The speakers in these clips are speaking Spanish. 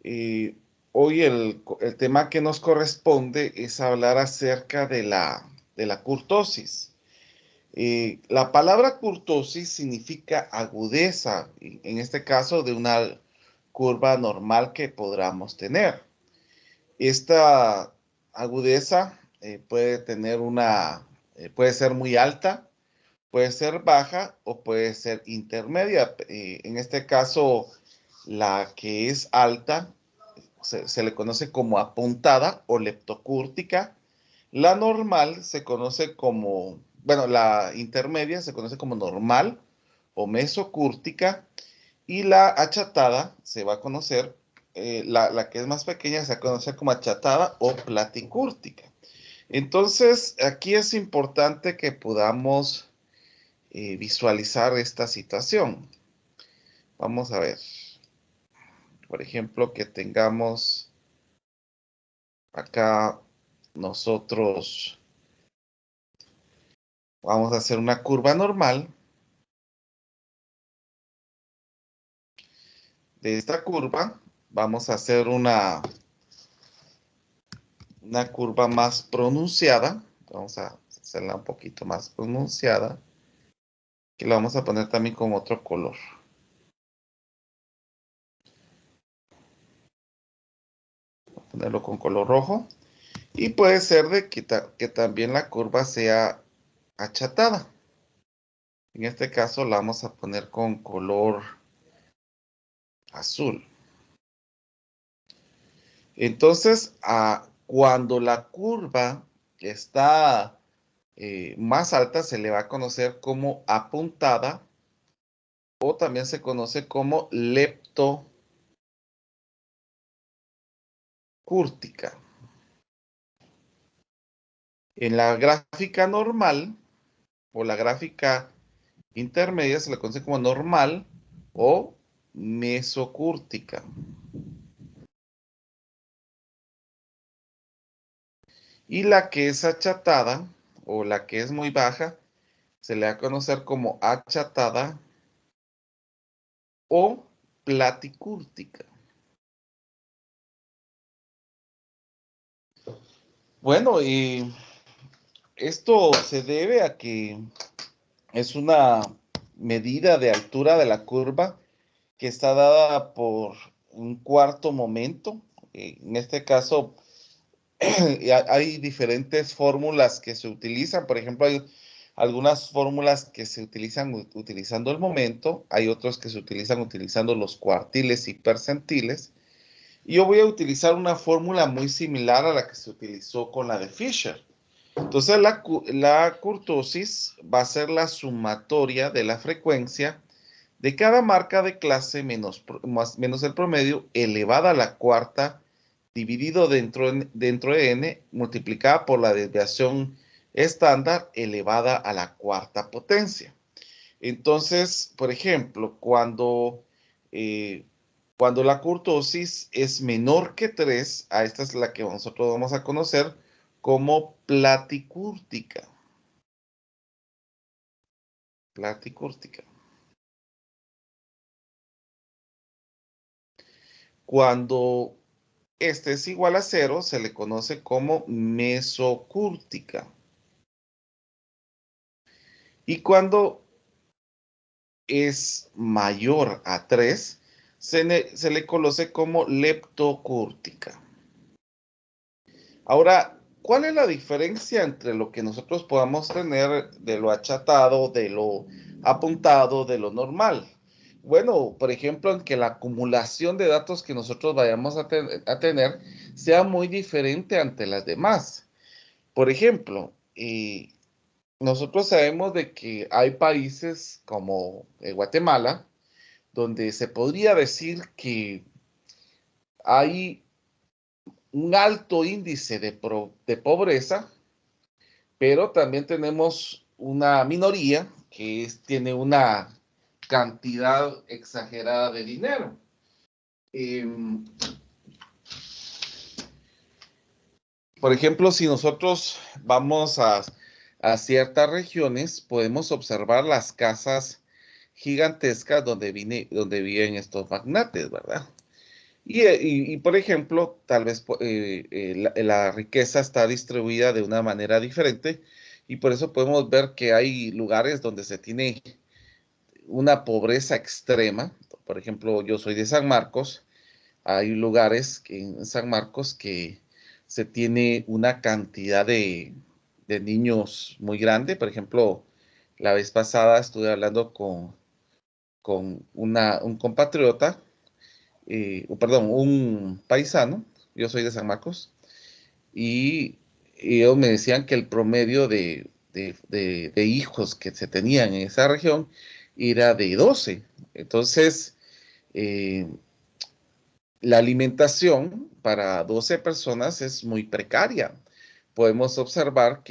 Eh, Hoy el tema que nos corresponde es hablar acerca de la kurtosis. La palabra kurtosis significa agudeza, en este caso de una curva normal que podamos tener. Esta agudeza puede ser muy alta, puede ser baja o puede ser intermedia. En este caso, la que es alta se le conoce como apuntada o leptocúrtica. La normal se conoce como, bueno, la intermedia se conoce como normal o mesocúrtica, y la achatada se va a conocer, la que es más pequeña se va a conocer como achatada o platicúrtica. Entonces, aquí es importante que podamos visualizar esta situación. Vamos a ver, por ejemplo, que tengamos acá nosotros, vamos a hacer una curva normal. De esta curva vamos a hacer una curva más pronunciada. Vamos a hacerla un poquito más pronunciada, que la vamos a poner también con otro color. Ponerlo con color rojo. Y puede ser de que también la curva sea achatada. En este caso la vamos a poner con color azul. Entonces, cuando la curva está más alta, se le va a conocer como apuntada, o también se conoce como leptocúrtica. En la gráfica normal o la gráfica intermedia se le conoce como normal o mesocúrtica. Y la que es achatada o la que es muy baja se le va a conocer como achatada o platicúrtica. Bueno, y esto se debe a que es una medida de altura de la curva que está dada por un cuarto momento. En este caso, hay diferentes fórmulas que se utilizan. Por ejemplo, hay algunas fórmulas que se utilizan utilizando el momento, hay otros que se utilizan utilizando los cuartiles y percentiles. Y yo voy a utilizar una fórmula muy similar a la que se utilizó con la de Fisher. Entonces, la kurtosis va a ser la sumatoria de la frecuencia de cada marca de clase menos el promedio elevada a la cuarta dividido dentro de n multiplicada por la desviación estándar elevada a la cuarta potencia. Entonces, por ejemplo, eh, cuando la kurtosis es menor que 3, a esta es la que nosotros vamos a conocer como platicúrtica. Platicúrtica. Cuando este es igual a 0, se le conoce como mesocúrtica. Y cuando es mayor a 3, se le conoce como leptocúrtica. Ahora, ¿cuál es la diferencia entre lo que nosotros podamos tener de lo achatado, de lo apuntado, de lo normal? Bueno, por ejemplo, en que la acumulación de datos que nosotros vayamos a tener sea muy diferente ante las demás. Por ejemplo, nosotros sabemos de que hay países como Guatemala, donde se podría decir que hay un alto índice de pobreza, pero también tenemos una minoría que tiene una cantidad exagerada de dinero. Por ejemplo, si nosotros vamos a ciertas regiones, podemos observar las casas gigantescas donde viven estos magnates, ¿verdad? Por ejemplo, tal vez la riqueza está distribuida de una manera diferente y por eso podemos ver que hay lugares donde se tiene una pobreza extrema. Por ejemplo, yo soy de San Marcos. Hay lugares en San Marcos que se tiene una cantidad de niños muy grande. Por ejemplo, la vez pasada estuve hablando con un compatriota, perdón, un paisano. Yo soy de San Marcos y ellos me decían que el promedio de hijos que se tenían en esa región era de 12. Entonces, eh, la alimentación para 12 personas es muy precaria. Podemos observar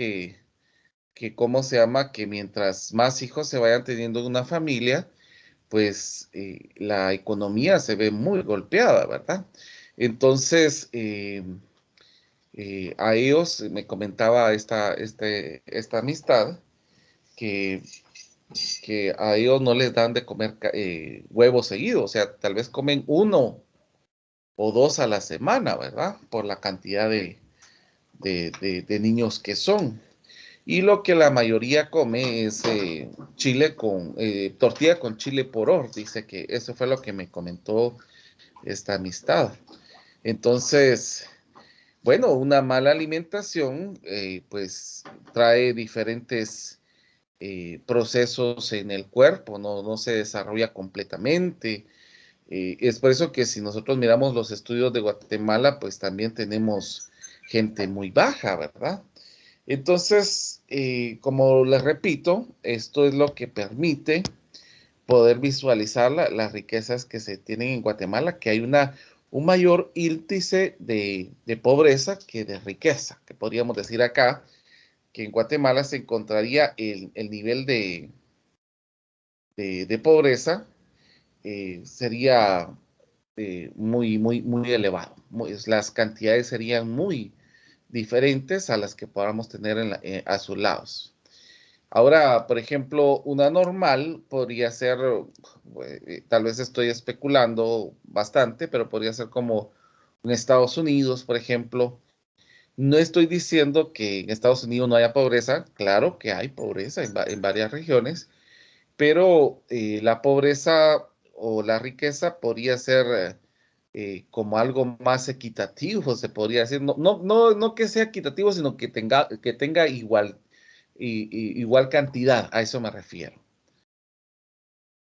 ¿cómo se llama? Que mientras más hijos se vayan teniendo en una familia, pues la economía se ve muy golpeada, ¿verdad? Entonces, a ellos me comentaba esta amistad que, que a ellos no les dan de comer huevos seguidos, o sea, tal vez comen uno o dos a la semana, ¿verdad? Por la cantidad de niños que son. Y lo que la mayoría come es tortilla con chile poror. Dice que eso fue lo que me comentó esta amistad. Entonces, bueno, una mala alimentación pues trae diferentes procesos en el cuerpo, no se desarrolla completamente. Es por eso que si nosotros miramos los estudios de Guatemala, pues también tenemos gente muy baja, ¿verdad? Entonces, como les repito, esto es lo que permite poder visualizar las riquezas que se tienen en Guatemala, que hay un mayor índice de pobreza que de riqueza, que podríamos decir acá, que en Guatemala se encontraría el nivel de pobreza sería muy elevado. Las cantidades serían muy diferentes a las que podamos tener a sus lados. Ahora, por ejemplo, una normal podría ser, tal vez estoy especulando bastante, pero podría ser como en Estados Unidos, por ejemplo. No estoy diciendo que en Estados Unidos no haya pobreza, claro que hay pobreza en varias regiones, pero la pobreza o la riqueza podría ser como algo más equitativo, se podría decir. No que sea equitativo, sino que tenga igual cantidad, a eso me refiero.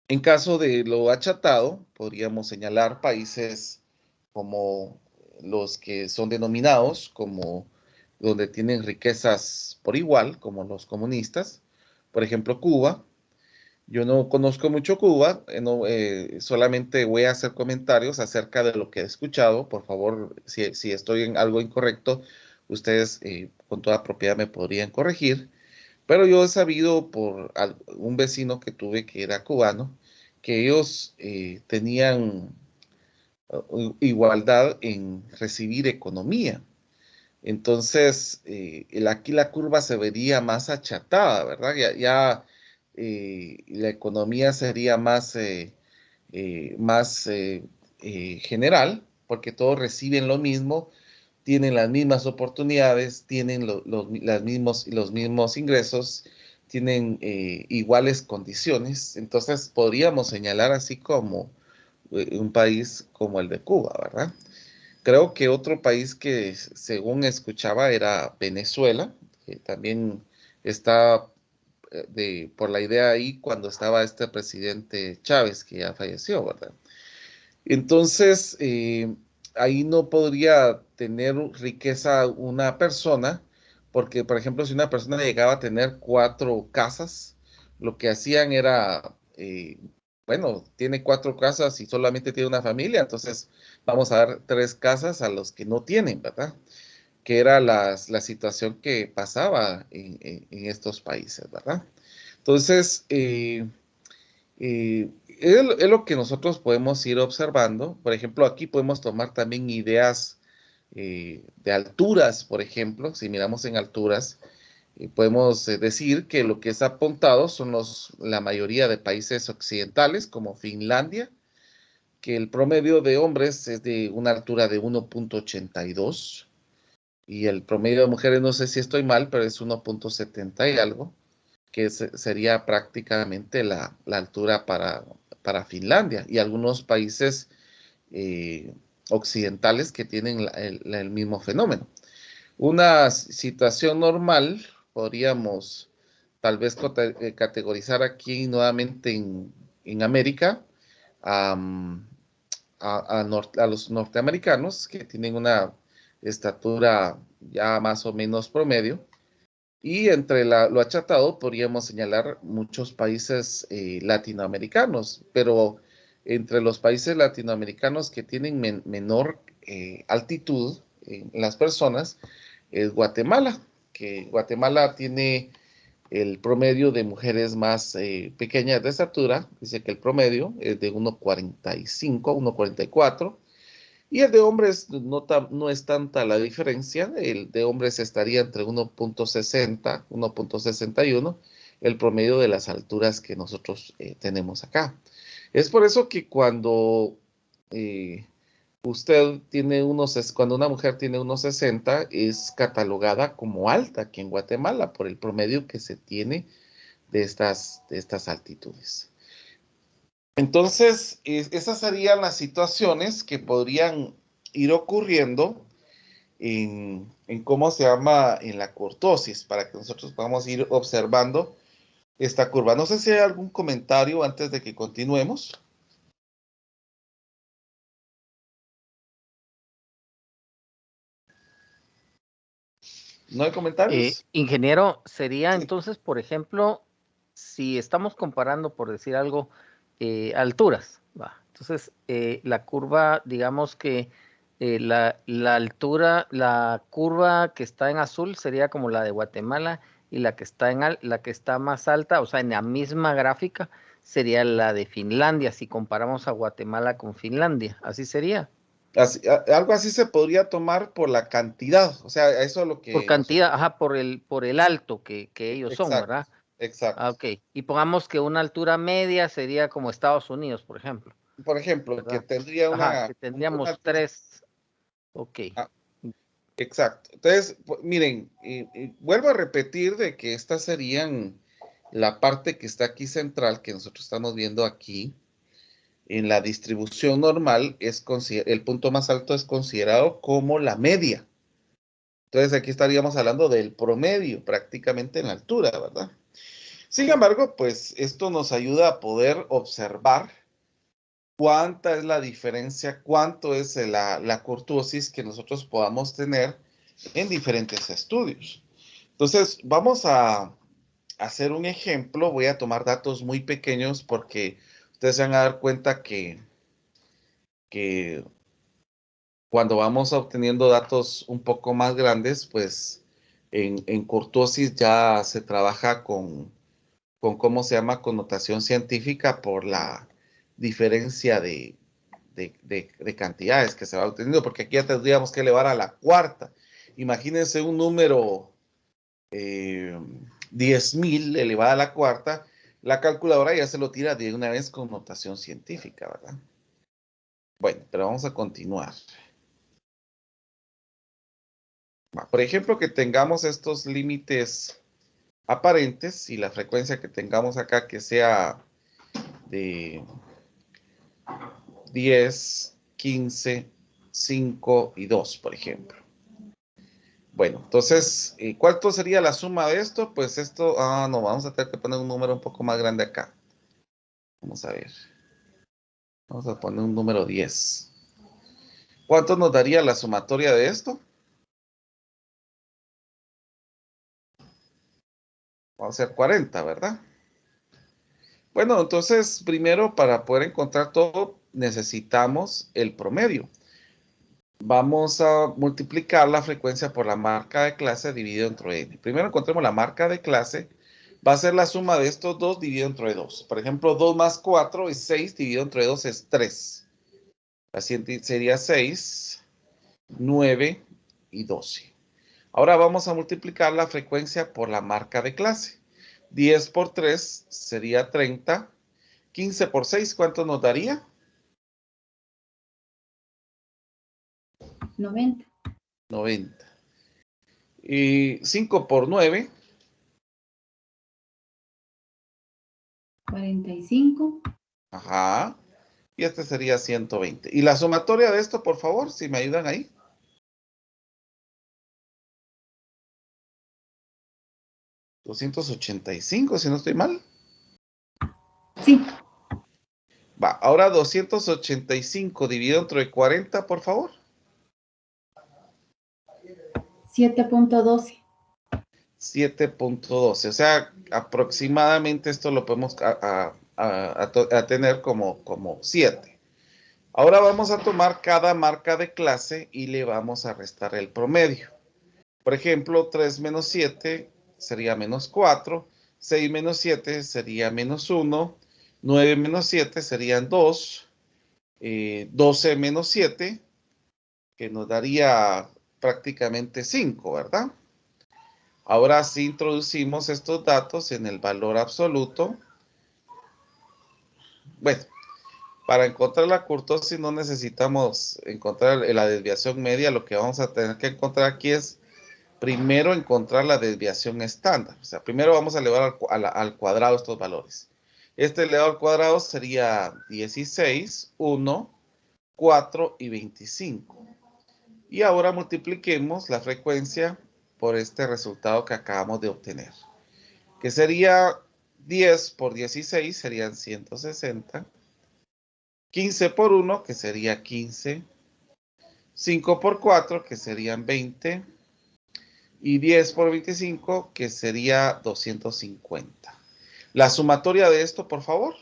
En caso de lo achatado, podríamos señalar países como los que son denominados como donde tienen riquezas por igual, como los comunistas, por ejemplo Cuba. Yo no conozco mucho Cuba, solamente voy a hacer comentarios acerca de lo que he escuchado. Por favor, si estoy en algo incorrecto, ustedes con toda propiedad me podrían corregir. Pero yo he sabido por un vecino que tuve que era cubano, que ellos tenían igualdad en recibir economía. Entonces, aquí la curva se vería más achatada, ¿verdad? La economía sería más general, porque todos reciben lo mismo, tienen las mismas oportunidades, tienen los mismos ingresos, tienen iguales condiciones. Entonces, podríamos señalar así como un país como el de Cuba, ¿verdad? Creo que otro país que según escuchaba era Venezuela, que también está por la idea ahí cuando estaba este presidente Chávez, que ya falleció, ¿verdad? Entonces, ahí no podría tener riqueza una persona, porque, por ejemplo, si una persona llegaba a tener 4 casas, lo que hacían era, bueno, tiene 4 casas y solamente tiene una familia, entonces vamos a dar 3 casas a los que no tienen, ¿verdad? Que era la situación que pasaba en estos países, ¿verdad? Entonces, es lo que nosotros podemos ir observando. Por ejemplo, aquí podemos tomar también ideas de alturas, por ejemplo, si miramos en alturas, podemos decir que lo que es apuntado son la mayoría de países occidentales, como Finlandia, que el promedio de hombres es de una altura de 1.82 y el promedio de mujeres, no sé si estoy mal, pero es 1.70 y algo, que sería prácticamente la altura para Finlandia y algunos países occidentales que tienen el mismo fenómeno. Una situación normal, podríamos tal vez categorizar aquí nuevamente en América am, a los norteamericanos que tienen una estatura ya más o menos promedio. Y entre lo achatado podríamos señalar muchos países latinoamericanos, pero entre los países latinoamericanos que tienen menor altitud en las personas es Guatemala, que Guatemala tiene el promedio de mujeres más pequeñas de estatura, dice que el promedio es de 1.45, 1.44, y el de hombres no es tanta la diferencia, el de hombres estaría entre 1.60, 1.61, el promedio de las alturas que nosotros tenemos acá. Es por eso que cuando cuando una mujer tiene 1.60, es catalogada como alta aquí en Guatemala por el promedio que se tiene de estas altitudes. Entonces, esas serían las situaciones que podrían ir ocurriendo en cómo se llama en la cortosis, para que nosotros podamos ir observando esta curva. No sé si hay algún comentario antes de que continuemos. ¿No hay comentarios? Ingeniero, sería Sí. entonces, por ejemplo, si estamos comparando, por decir algo, alturas, va. Entonces, la curva, digamos que la altura, la curva que está en azul sería como la de Guatemala y la que está la que está más alta, o sea, en la misma gráfica, sería la de Finlandia, si comparamos a Guatemala con Finlandia, así sería. Algo así se podría tomar por la cantidad, o sea, eso es lo Por que nosotros... cantidad, ajá, por el alto que ellos son, Exacto, ¿verdad? Ah, exacto. ok. Y pongamos que una altura media sería como Estados Unidos, por ejemplo, Por ejemplo, que ¿verdad? tendría Ajá, que una tendríamos altura... tres. Ok. ah, exacto. Entonces, miren, vuelvo a repetir de que estas serían la parte que está aquí central, que nosotros estamos viendo aquí, en la distribución normal, el punto más alto es considerado como la media. Entonces, aquí estaríamos hablando del promedio, prácticamente en la altura, ¿verdad? Sin embargo, pues esto nos ayuda a poder observar cuánta es la diferencia, cuánto es la cortosis que nosotros podamos tener en diferentes estudios. Entonces, vamos a hacer un ejemplo. Voy a tomar datos muy pequeños porque ustedes se van a dar cuenta que cuando vamos obteniendo datos un poco más grandes, pues en cortosis ya se trabaja con cómo se llama connotación científica por la diferencia de cantidades que se va obteniendo, porque aquí ya tendríamos que elevar a la cuarta. Imagínense un número 10.000 elevada a la cuarta, la calculadora ya se lo tira de una vez con notación científica, ¿verdad? Bueno, pero vamos a continuar. Por ejemplo, que tengamos estos límites aparentes y la frecuencia que tengamos acá que sea de 10, 15, 5 y 2, por ejemplo. Bueno, entonces, ¿cuánto sería la suma de esto? Pues esto, no, vamos a tener que poner un número un poco más grande acá. Vamos a ver. Vamos a poner un número 10. ¿Cuánto nos daría la sumatoria de esto? Vamos a hacer 40, ¿verdad? Bueno, entonces, primero, para poder encontrar todo, necesitamos el promedio. Vamos a multiplicar la frecuencia por la marca de clase dividido entre n. Primero encontremos la marca de clase. Va a ser la suma de estos dos dividido entre 2. Por ejemplo, 2 más 4 es 6, dividido entre 2 es 3. Así sería 6, 9 y 12. Ahora vamos a multiplicar la frecuencia por la marca de clase. 10 por 3 sería 30. 15 por 6, ¿cuánto nos daría? 90. 90. Y 5 por 9. 45. Ajá. Y este sería 120. Y la sumatoria de esto, por favor, si me ayudan ahí. 285, si no estoy mal. Sí. Va, ahora 285 dividido entre 40, por favor. 7.12. 7.12. O sea, aproximadamente esto lo podemos a tener como 7. Ahora vamos a tomar cada marca de clase y le vamos a restar el promedio. Por ejemplo, 3 menos 7 sería menos 4. 6 menos 7 sería menos 1. 9 menos 7 serían 2. 12 menos 7, que nos daría prácticamente 5, ¿verdad? Ahora sí introducimos estos datos en el valor absoluto. Bueno, para encontrar la kurtosis no necesitamos encontrar la desviación media. Lo que vamos a tener que encontrar aquí es primero encontrar la desviación estándar. O sea, primero vamos a elevar al cuadrado estos valores. Este elevado al cuadrado sería 16, 1, 4 y 25. Y ahora multipliquemos la frecuencia por este resultado que acabamos de obtener, que sería 10 por 16 serían 160, 15 por 1 que sería 15, 5 por 4 que serían 20 y 10 por 25 que sería 250. La sumatoria de esto, por favor.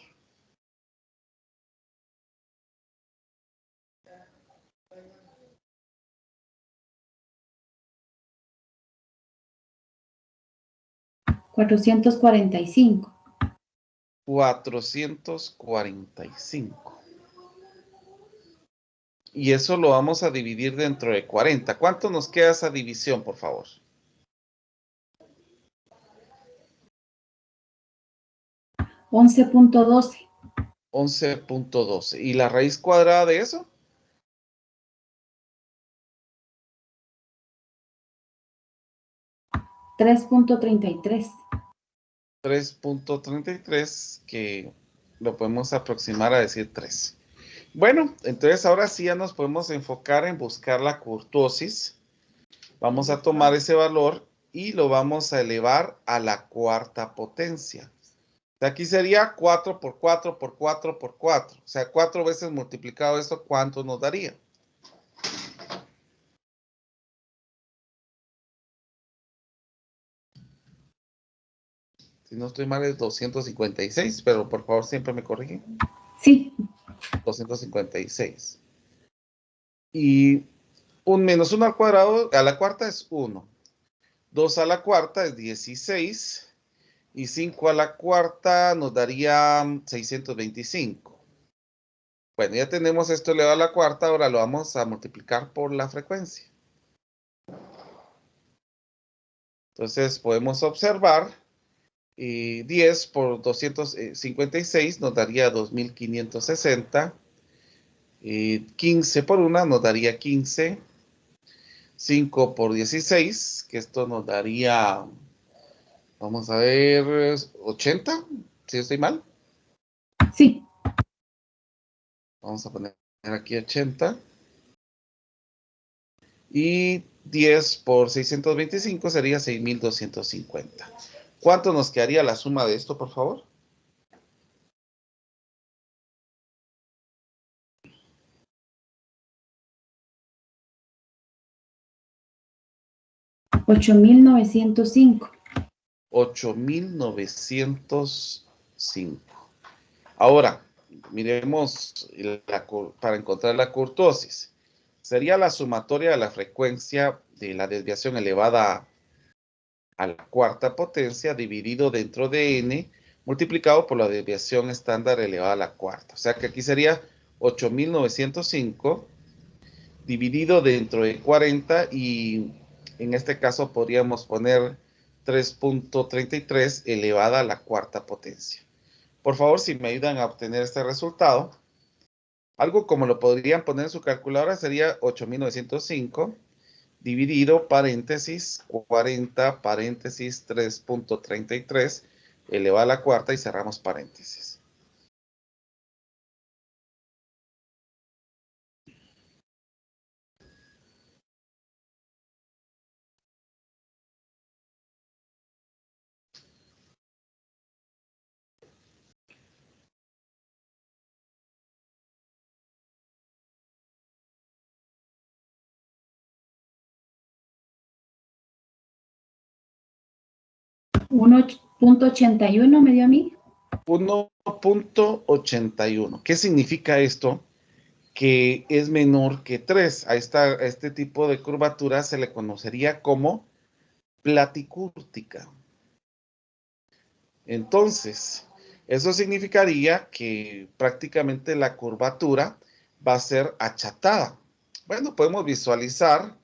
445. 445. Y eso lo vamos a dividir dentro de 40. ¿Cuánto nos queda esa división, por favor? 11.12. 11.12. ¿Y la raíz cuadrada de eso? 3.33. 3.33, que lo podemos aproximar a decir 3. Bueno, entonces ahora sí ya nos podemos enfocar en buscar la kurtosis. Vamos a tomar ese valor y lo vamos a elevar a la cuarta potencia. Aquí sería 4 por 4 por 4 por 4. O sea, 4 veces multiplicado esto, ¿cuánto nos daría? Si no estoy mal es 256, pero por favor siempre me corrigen. Sí. 256. Y un menos 1 al cuadrado a la cuarta es 1. 2 a la cuarta es 16. Y 5 a la cuarta nos daría 625. Bueno, ya tenemos esto elevado a la cuarta, ahora lo vamos a multiplicar por la frecuencia. Entonces podemos observar 10 por 256 nos daría 2560. 15 por 1 nos daría 15. 5 por 16, que esto nos daría, vamos a ver, 80, si estoy mal. Sí. Vamos a poner aquí 80. Y 10 por 625 sería 6250. ¿Cuánto nos quedaría la suma de esto, por favor? 8.905. 8.905. Ahora, miremos para encontrar la kurtosis. Sería la sumatoria de la frecuencia de la desviación elevada a la cuarta potencia dividido dentro de n multiplicado por la desviación estándar elevada a la cuarta. O sea que aquí sería 8.905 dividido dentro de 40 y en este caso podríamos poner 3.33 elevada a la cuarta potencia. Por favor, si me ayudan a obtener este resultado. Algo como lo podrían poner en su calculadora sería 8.905 dividido paréntesis 40 paréntesis 3.33 elevado a la cuarta y cerramos paréntesis. ¿1.81 me dio a mí? 1.81. ¿Qué significa esto? Que es menor que 3. A este tipo de curvatura se le conocería como platicúrtica. Entonces, eso significaría que prácticamente la curvatura va a ser achatada. Bueno, podemos visualizar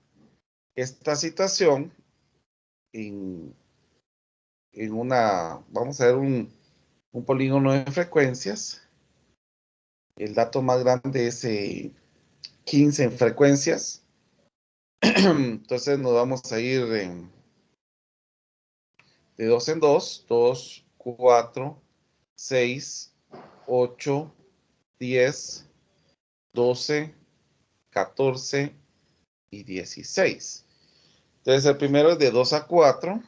esta situación en vamos a ver un polígono de frecuencias. El dato más grande es 15 en frecuencias. Entonces nos vamos a ir de 2 en 2, 2, 4, 6, 8, 10, 12, 14 y 16. Entonces el primero es de 2 a 4.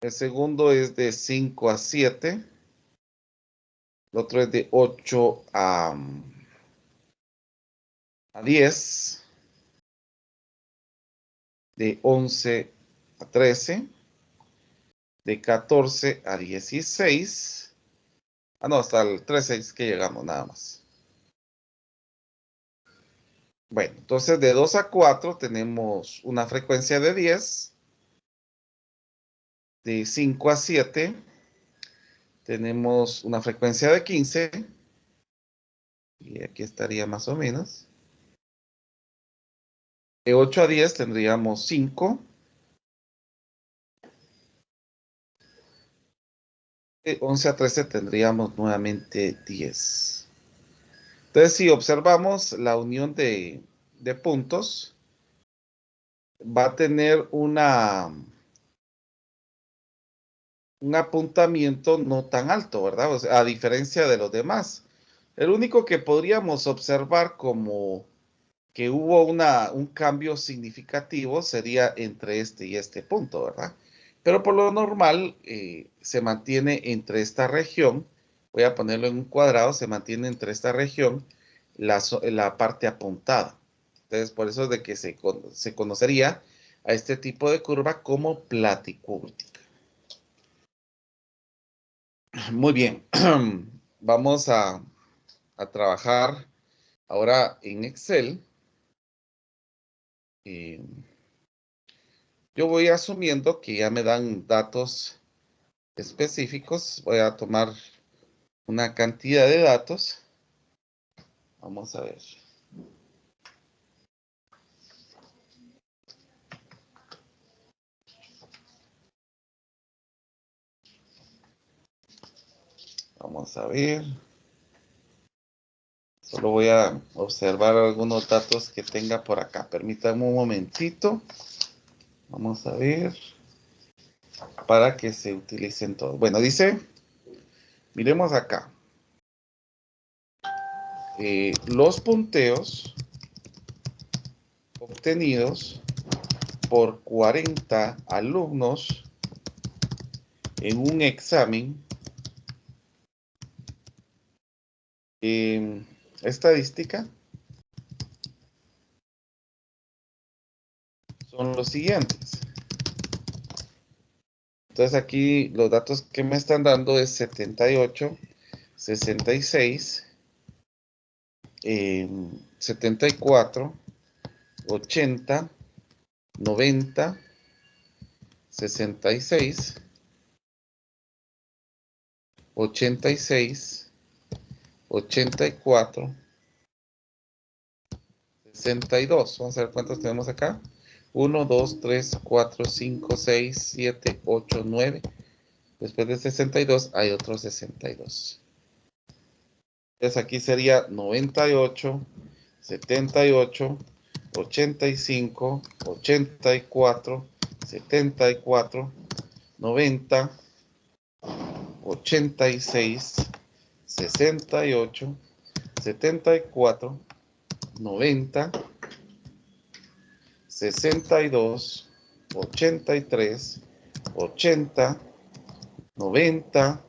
El segundo es de 5 a 7. El otro es de 8 a 10. De 11 a 13. De 14 a 16. Ah, no, hasta el 13 es que llegamos nada más. Bueno, entonces de 2 a 4 tenemos una frecuencia de 10. De 5 a 7 tenemos una frecuencia de 15. Y aquí estaría más o menos. De 8 a 10 tendríamos 5. De 11 a 13 tendríamos nuevamente 10. Entonces, si observamos la unión de puntos, va a tener un apuntamiento no tan alto, ¿verdad? O sea, a diferencia de los demás. El único que podríamos observar como que hubo un cambio significativo sería entre este y este punto, ¿verdad? Pero por lo normal se mantiene entre esta región, voy a ponerlo en un cuadrado, se mantiene entre esta región la parte apuntada. Entonces, por eso es de que se conocería a este tipo de curva como platicúrtica. Muy bien, vamos a trabajar ahora en Excel. Yo voy asumiendo que ya me dan datos específicos. Voy a tomar una cantidad de datos. Vamos a ver. Vamos a ver. Solo voy a observar algunos datos que tenga por acá. Permítanme un momentito. Vamos a ver. Para que se utilicen todos. Bueno, dice, miremos acá. Los punteos obtenidos por 40 alumnos en un examen estadística son los siguientes. Entonces aquí los datos que me están dando es 78, 66, 74, 80, 90, 66, 86, 84, 62. Vamos a ver cuántos tenemos acá. 1, 2, 3, 4, 5, 6, 7, 8, 9. Después de 62 hay otros 62. Entonces aquí sería 98, 78, 85, 84, 74, 90, 86, 68, 74, 90, 62, 83, 80, 90,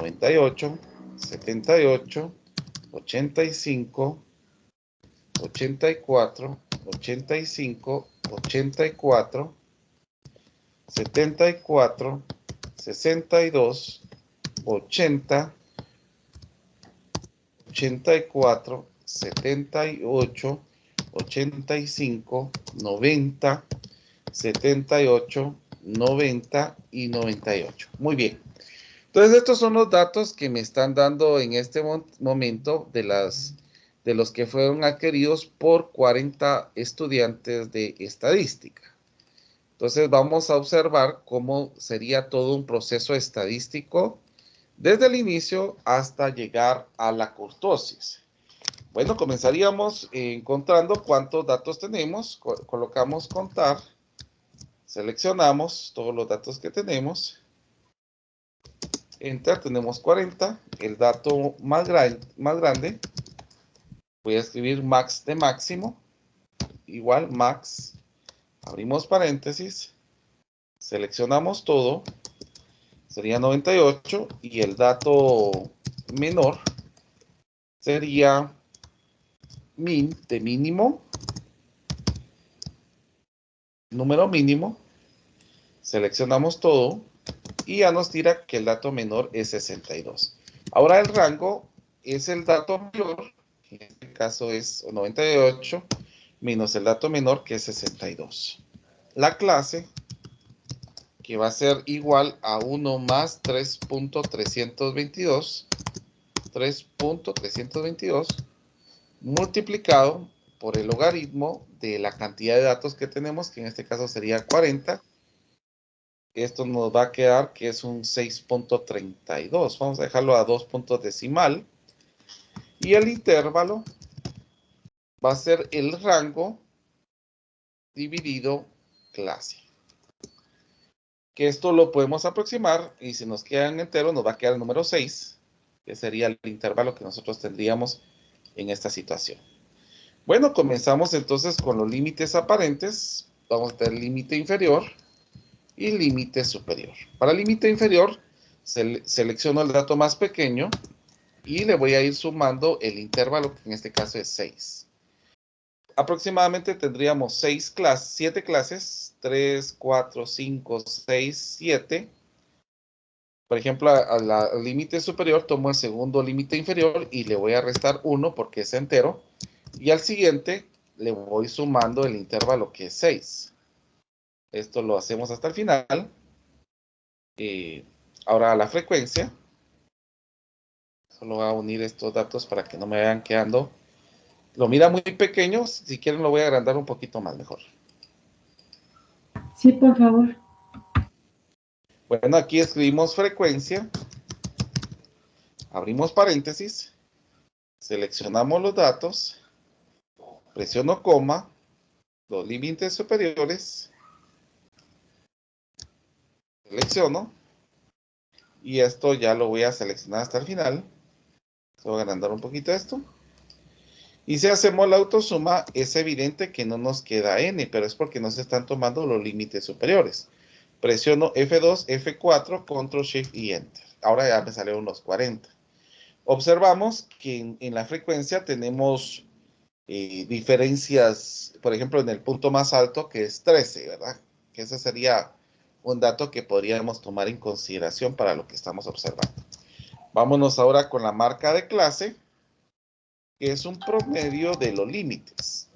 98, 78, 85, 84, 85, 84, 74, 62, 80, 84, 78, 85, 90, 78, 90 y 98. Muy bien. Entonces, estos son los datos que me están dando en este momento de los que fueron adquiridos por 40 estudiantes de estadística. Entonces, vamos a observar cómo sería todo un proceso estadístico desde el inicio hasta llegar a la kurtosis. Bueno, comenzaríamos encontrando cuántos datos tenemos. Colocamos contar, seleccionamos todos los datos que tenemos. Enter, tenemos 40. El dato más grande, voy a escribir max de máximo, igual max, abrimos paréntesis, seleccionamos todo, sería 98, y el dato menor sería min de mínimo, número mínimo, seleccionamos todo, y ya nos tira que el dato menor es 62. Ahora el rango es el dato mayor, que en este caso es 98, menos el dato menor, que es 62. La clase, que va a ser igual a 1 más 3.322, 3.322, multiplicado por el logaritmo de la cantidad de datos que tenemos, que en este caso sería 40. Esto nos va a quedar que es un 6.32. Vamos a dejarlo a 2 puntos decimal. Y el intervalo va a ser el rango dividido clase. Que esto lo podemos aproximar, y si nos queda en entero nos va a quedar el número 6, que sería el intervalo que nosotros tendríamos en esta situación. Bueno, comenzamos entonces con los límites aparentes. Vamos a tener límite inferior y límite superior. Para el límite inferior, selecciono el dato más pequeño y le voy a ir sumando el intervalo, que en este caso es 6. Aproximadamente tendríamos 7 clases, 3, 4, 5, 6, 7. Por ejemplo, al límite superior tomo el segundo límite inferior y le voy a restar 1 porque es entero. Y al siguiente le voy sumando el intervalo, que es 6. Esto lo hacemos hasta el final. Ahora la frecuencia. Solo voy a unir estos datos para que no me vayan quedando. Lo mira muy pequeño. Si quieren lo voy a agrandar un poquito más mejor. Sí, por favor. Bueno, aquí escribimos frecuencia. Abrimos paréntesis. Seleccionamos los datos. Presiono coma. Los límites superiores. Selecciono. Y esto ya lo voy a seleccionar hasta el final. Voy a agrandar un poquito esto. Y si hacemos la autosuma, es evidente que no nos queda n, pero es porque no se están tomando los límites superiores. Presiono F2, F4, Control Shift y Enter. Ahora ya me salieron los 40. Observamos que en la frecuencia tenemos diferencias, por ejemplo, en el punto más alto, que es 13, ¿verdad? Que ese sería un dato que podríamos tomar en consideración para lo que estamos observando. Vámonos ahora con la marca de clase, que es un promedio de los límites.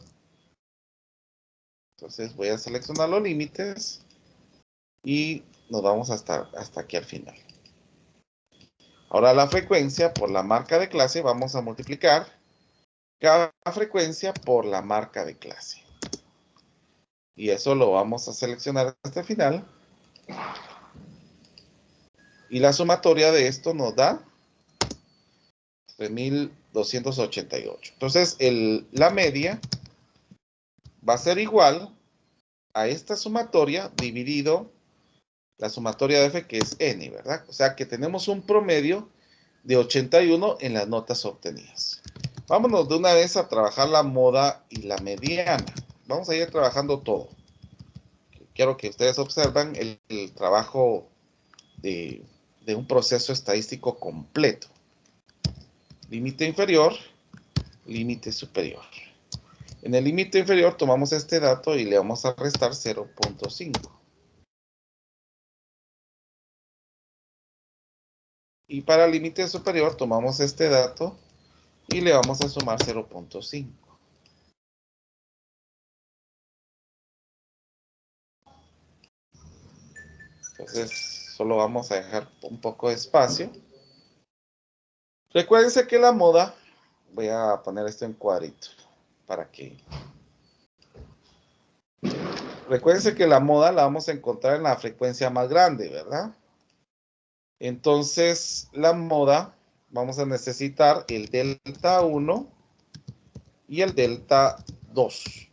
Entonces voy a seleccionar los límites y nos vamos hasta aquí al final. Ahora la frecuencia por la marca de clase, vamos a multiplicar cada frecuencia por la marca de clase. Y eso lo vamos a seleccionar hasta el final. Y la sumatoria de esto nos da 3.288. Entonces, la media va a ser igual a esta sumatoria dividido la sumatoria de F, que es N, ¿verdad? O sea que tenemos un promedio de 81 en las notas obtenidas. Vámonos de una vez a trabajar la moda y la mediana. Vamos a ir trabajando todo. Quiero que ustedes observen el trabajo de un proceso estadístico completo. Límite inferior, límite superior. En el límite inferior tomamos este dato y le vamos a restar 0.5. Y para el límite superior tomamos este dato y le vamos a sumar 0.5. Entonces, solo vamos a dejar un poco de espacio. Recuérdense que la moda, voy a poner esto en cuadrito, para que... Recuérdense que la moda la vamos a encontrar en la frecuencia más grande, ¿verdad? Entonces, la moda, vamos a necesitar el delta 1 y el delta 2.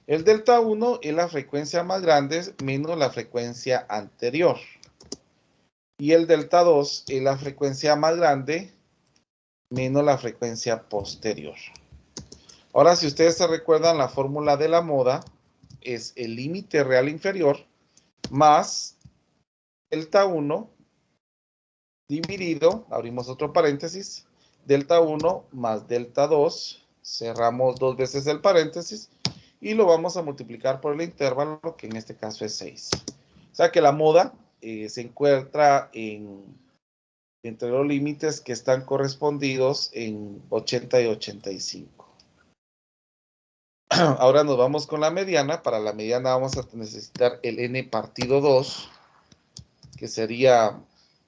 El delta 1 es la frecuencia más grande menos la frecuencia anterior. Y el delta 2 es la frecuencia más grande menos la frecuencia posterior. Ahora, si ustedes se recuerdan, la fórmula de la moda es el límite real inferior más delta 1 dividido, abrimos otro paréntesis, delta 1 más delta 2, cerramos dos veces el paréntesis y lo vamos a multiplicar por el intervalo, que en este caso es 6. O sea que la moda se encuentra entre los límites que están correspondidos en 80 y 85. Ahora nos vamos con la mediana. Para la mediana vamos a necesitar el n partido 2, que sería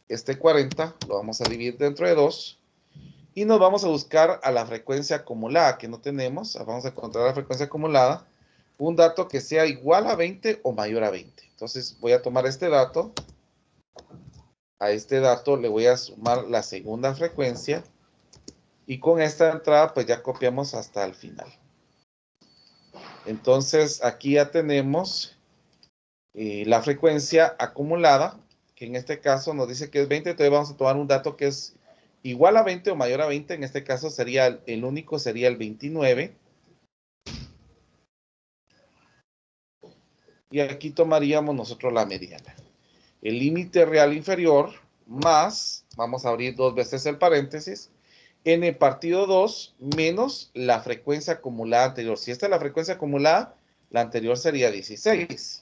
este 40, lo vamos a dividir dentro de 2, y nos vamos a buscar a la frecuencia acumulada, que no tenemos. Vamos a encontrar la frecuencia acumulada, un dato que sea igual a 20 o mayor a 20. Entonces voy a tomar este dato, a este dato le voy a sumar la segunda frecuencia, y con esta entrada pues ya copiamos hasta el final. Entonces aquí ya tenemos la frecuencia acumulada, que en este caso nos dice que es 20, entonces vamos a tomar un dato que es igual a 20 o mayor a 20, en este caso sería el único, sería el 29. Y aquí tomaríamos nosotros la mediana. El límite real inferior más, vamos a abrir dos veces el paréntesis, n partido 2 menos la frecuencia acumulada anterior. Si esta es la frecuencia acumulada, la anterior sería 16.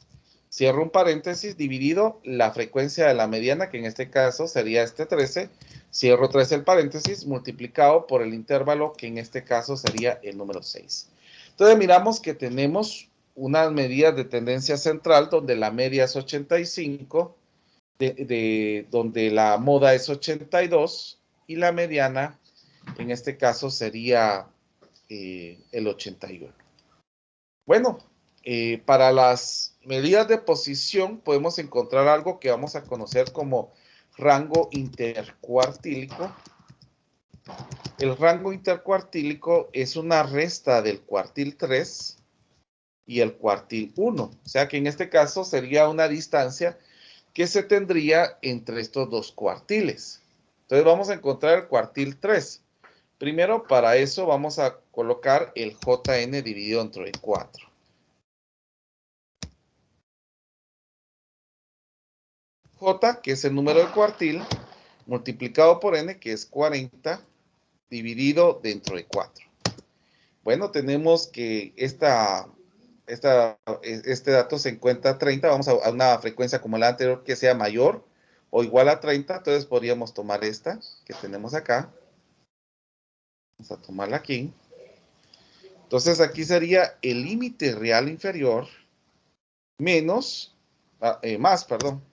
Cierro un paréntesis, dividido la frecuencia de la mediana, que en este caso sería este 13. Cierro 13 el paréntesis, multiplicado por el intervalo, que en este caso sería el número 6. Entonces miramos que tenemos unas medidas de tendencia central, donde la media es 85, donde la moda es 82, y la mediana, en este caso, sería el 81. Bueno, para las medidas de posición podemos encontrar algo que vamos a conocer como rango intercuartílico. El rango intercuartílico es una resta del cuartil 3 y el cuartil 1. O sea que en este caso sería una distancia que se tendría entre estos dos cuartiles. Entonces vamos a encontrar el cuartil 3. Primero, para eso vamos a colocar el JN dividido entre 4. J, que es el número del cuartil, multiplicado por N, que es 40, dividido dentro de 4. Bueno, tenemos que este dato se encuentra 30. Vamos a una frecuencia como la anterior que sea mayor o igual a 30. Entonces podríamos tomar esta que tenemos acá. Vamos a tomarla aquí. Entonces aquí sería el límite real inferior menos, perdón.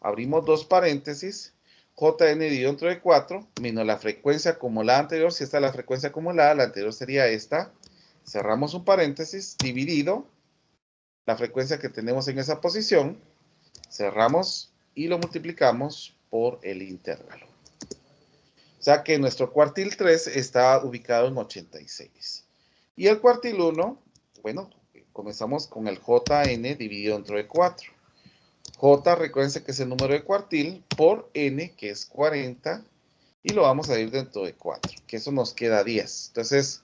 Abrimos dos paréntesis, JN dividido entre 4, menos la frecuencia acumulada anterior. Si esta es la frecuencia acumulada, la anterior sería esta. Cerramos un paréntesis, dividido la frecuencia que tenemos en esa posición. Cerramos y lo multiplicamos por el intervalo. sea que nuestro cuartil 3 está ubicado en 86. Y el cuartil 1, bueno, comenzamos con el JN dividido entre 4. J, recuérdense que es el número de cuartil, por N, que es 40, y lo vamos a ir dentro de 4, que eso nos queda 10. Entonces,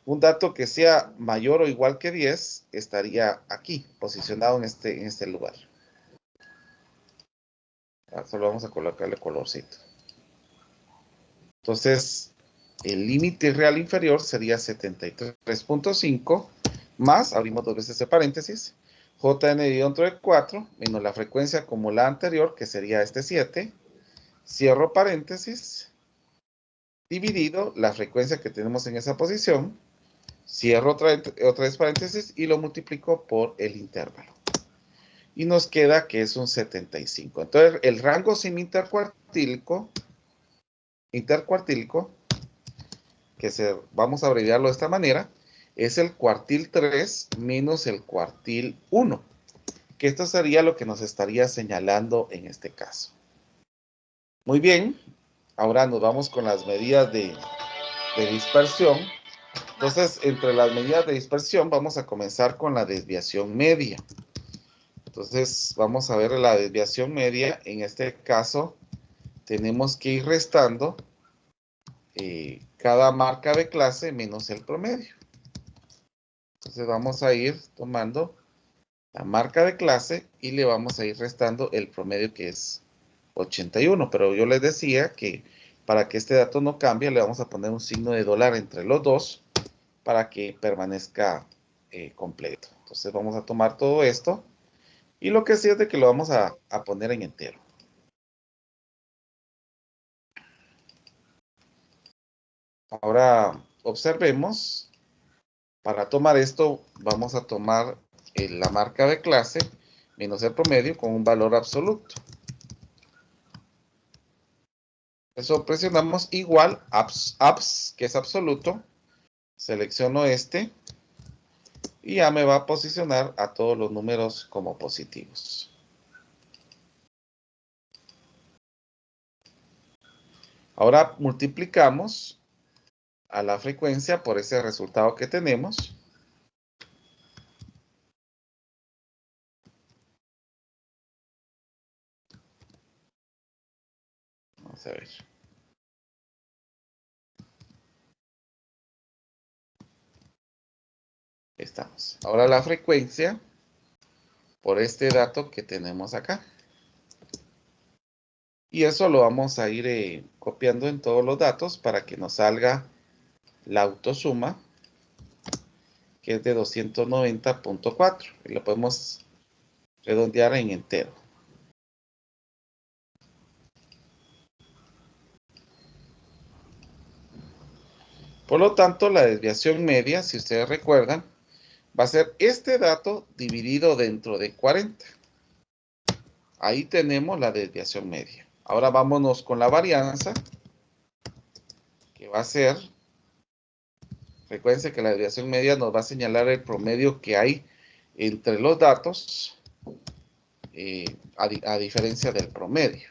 un dato que sea mayor o igual que 10 estaría aquí, posicionado en este lugar. Solo vamos a colocarle colorcito. Entonces, el límite real inferior sería 73.5 más, abrimos dos veces el paréntesis, Jn dividido entre 4 menos la frecuencia como la anterior, que sería 7, cierro paréntesis, dividido la frecuencia que tenemos en esa posición, cierro otra vez paréntesis y lo multiplico por el intervalo. Y nos queda que es un 75. Entonces, el rango semi-intercuartílico, vamos a abreviarlo de esta manera, es el cuartil 3 menos el cuartil 1, que esto sería lo que nos estaría señalando en este caso. Muy bien, ahora nos vamos con las medidas de dispersión. Entonces, entre las medidas de dispersión vamos a comenzar con la desviación media. Entonces, vamos a ver la desviación media. En este caso, tenemos que ir restando cada marca de clase menos el promedio. Entonces, vamos a ir tomando la marca de clase y le vamos a ir restando el promedio, que es 81. Pero yo les decía que para que este dato no cambie, le vamos a poner un signo de dólar entre los dos para que permanezca completo. Entonces, vamos a tomar todo esto. Y lo que sí es de que lo vamos a poner en entero. Ahora observemos, para tomar esto vamos a tomar la marca de clase menos el promedio con un valor absoluto. Eso presionamos igual, abs, que es absoluto, selecciono este y ya me va a posicionar a todos los números como positivos. Ahora multiplicamos a la frecuencia por ese resultado que tenemos. Vamos a ver. Estamos. Ahora la frecuencia por este dato que tenemos acá. Y eso lo vamos a ir copiando en todos los datos para que nos salga la autosuma, que es de 290.4. Y lo podemos redondear en entero. Por lo tanto, la desviación media, si ustedes recuerdan, va a ser este dato dividido dentro de 40. Ahí tenemos la desviación media. Ahora vámonos con la varianza, que va a ser, recuérdense que la desviación media nos va a señalar el promedio que hay entre los datos, a diferencia del promedio.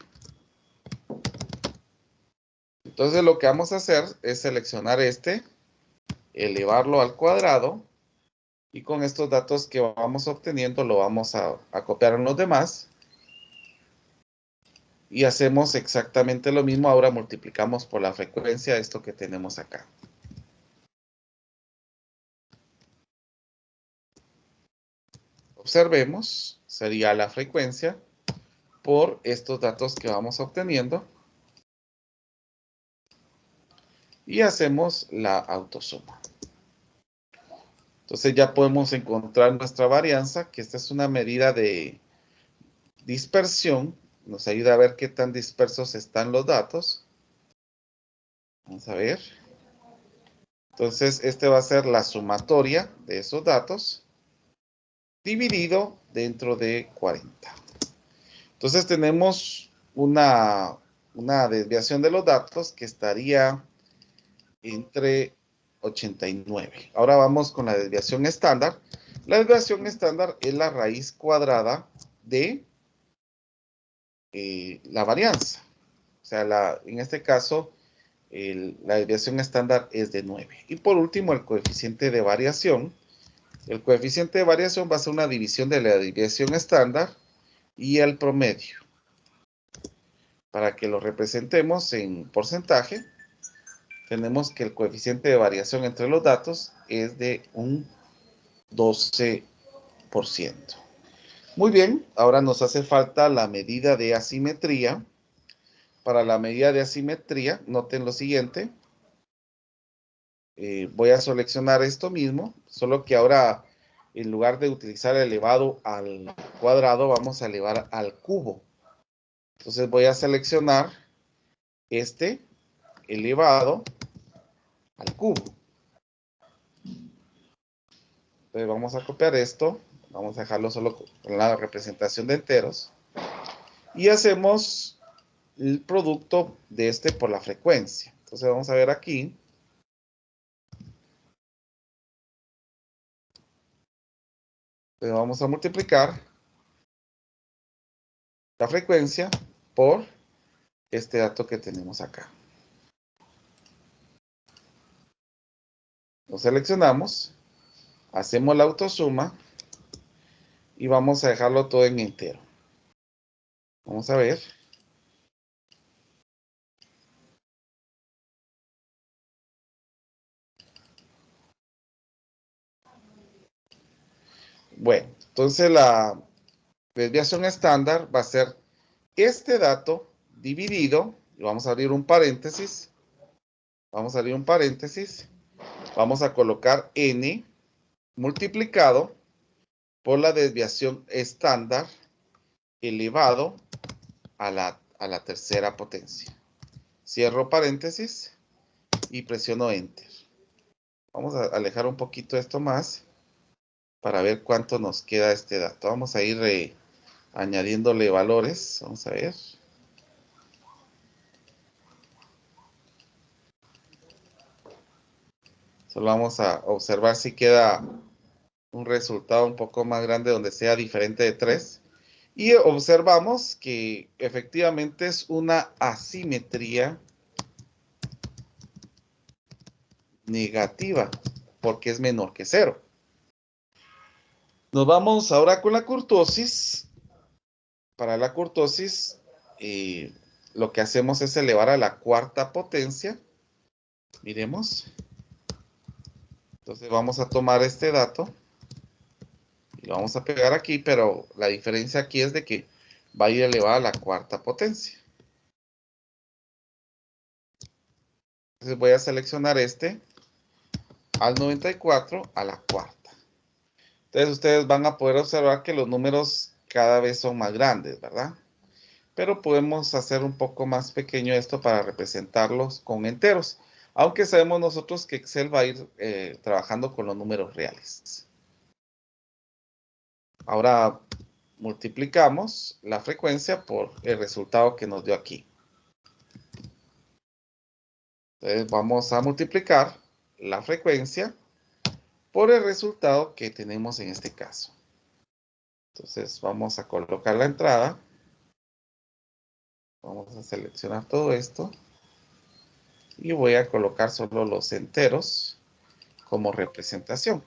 Entonces lo que vamos a hacer es seleccionar este, elevarlo al cuadrado, y con estos datos que vamos obteniendo lo vamos a copiar en los demás. Y hacemos exactamente lo mismo. Ahora multiplicamos por la frecuencia esto que tenemos acá. Observemos, sería la frecuencia por estos datos que vamos obteniendo. Y hacemos la autosuma. Entonces ya podemos encontrar nuestra varianza, que esta es una medida de dispersión. Nos ayuda a ver qué tan dispersos están los datos. Vamos a ver. Entonces, este va a ser la sumatoria de esos datos dividido dentro de 40. Entonces, tenemos una desviación de los datos que estaría entre 89. Ahora vamos con la desviación estándar. La desviación estándar es la raíz cuadrada de la varianza. O sea, en este caso, la desviación estándar es de 9. Y por último, el coeficiente de variación. El coeficiente de variación va a ser una división de la desviación estándar y el promedio. Para que lo representemos en porcentaje, tenemos que el coeficiente de variación entre los datos es de un 12%. Muy bien, ahora nos hace falta la medida de asimetría. Para la medida de asimetría, noten lo siguiente. Voy a seleccionar esto mismo, solo que ahora en lugar de utilizar elevado al cuadrado, vamos a elevar al cubo. Entonces voy a seleccionar este elevado al cubo. Entonces vamos a copiar esto, vamos a dejarlo solo con la representación de enteros. Y hacemos el producto de este por la frecuencia. Entonces vamos a ver aquí. Entonces vamos a multiplicar la frecuencia por este dato que tenemos acá. Lo seleccionamos, hacemos la autosuma y vamos a dejarlo todo en entero. Vamos a ver. Bueno, entonces la desviación estándar va a ser este dato dividido, y vamos a abrir un paréntesis, vamos a colocar n multiplicado por la desviación estándar elevado a la tercera potencia. Cierro paréntesis y presiono Enter. Vamos a alejar un poquito esto más para ver cuánto nos queda este dato. Vamos a ir añadiéndole valores. Vamos a ver. Solo vamos a observar si queda un resultado un poco más grande donde sea diferente de 3. Y observamos que efectivamente es una asimetría negativa porque es menor que 0. Nos vamos ahora con la kurtosis. Para la kurtosis, lo que hacemos es elevar a la cuarta potencia. Miremos. Entonces vamos a tomar este dato y lo vamos a pegar aquí, pero la diferencia aquí es de que va a ir elevada a la cuarta potencia. Entonces voy a seleccionar este al 94 a la cuarta. Entonces ustedes van a poder observar que los números cada vez son más grandes, ¿verdad? Pero podemos hacer un poco más pequeño esto para representarlos con enteros. Aunque sabemos nosotros que Excel va a ir trabajando con los números reales. Ahora multiplicamos la frecuencia por el resultado que nos dio aquí. Entonces vamos a multiplicar la frecuencia por el resultado que tenemos en este caso. Entonces vamos a colocar la entrada. Vamos a seleccionar todo esto. Y voy a colocar solo los enteros como representación.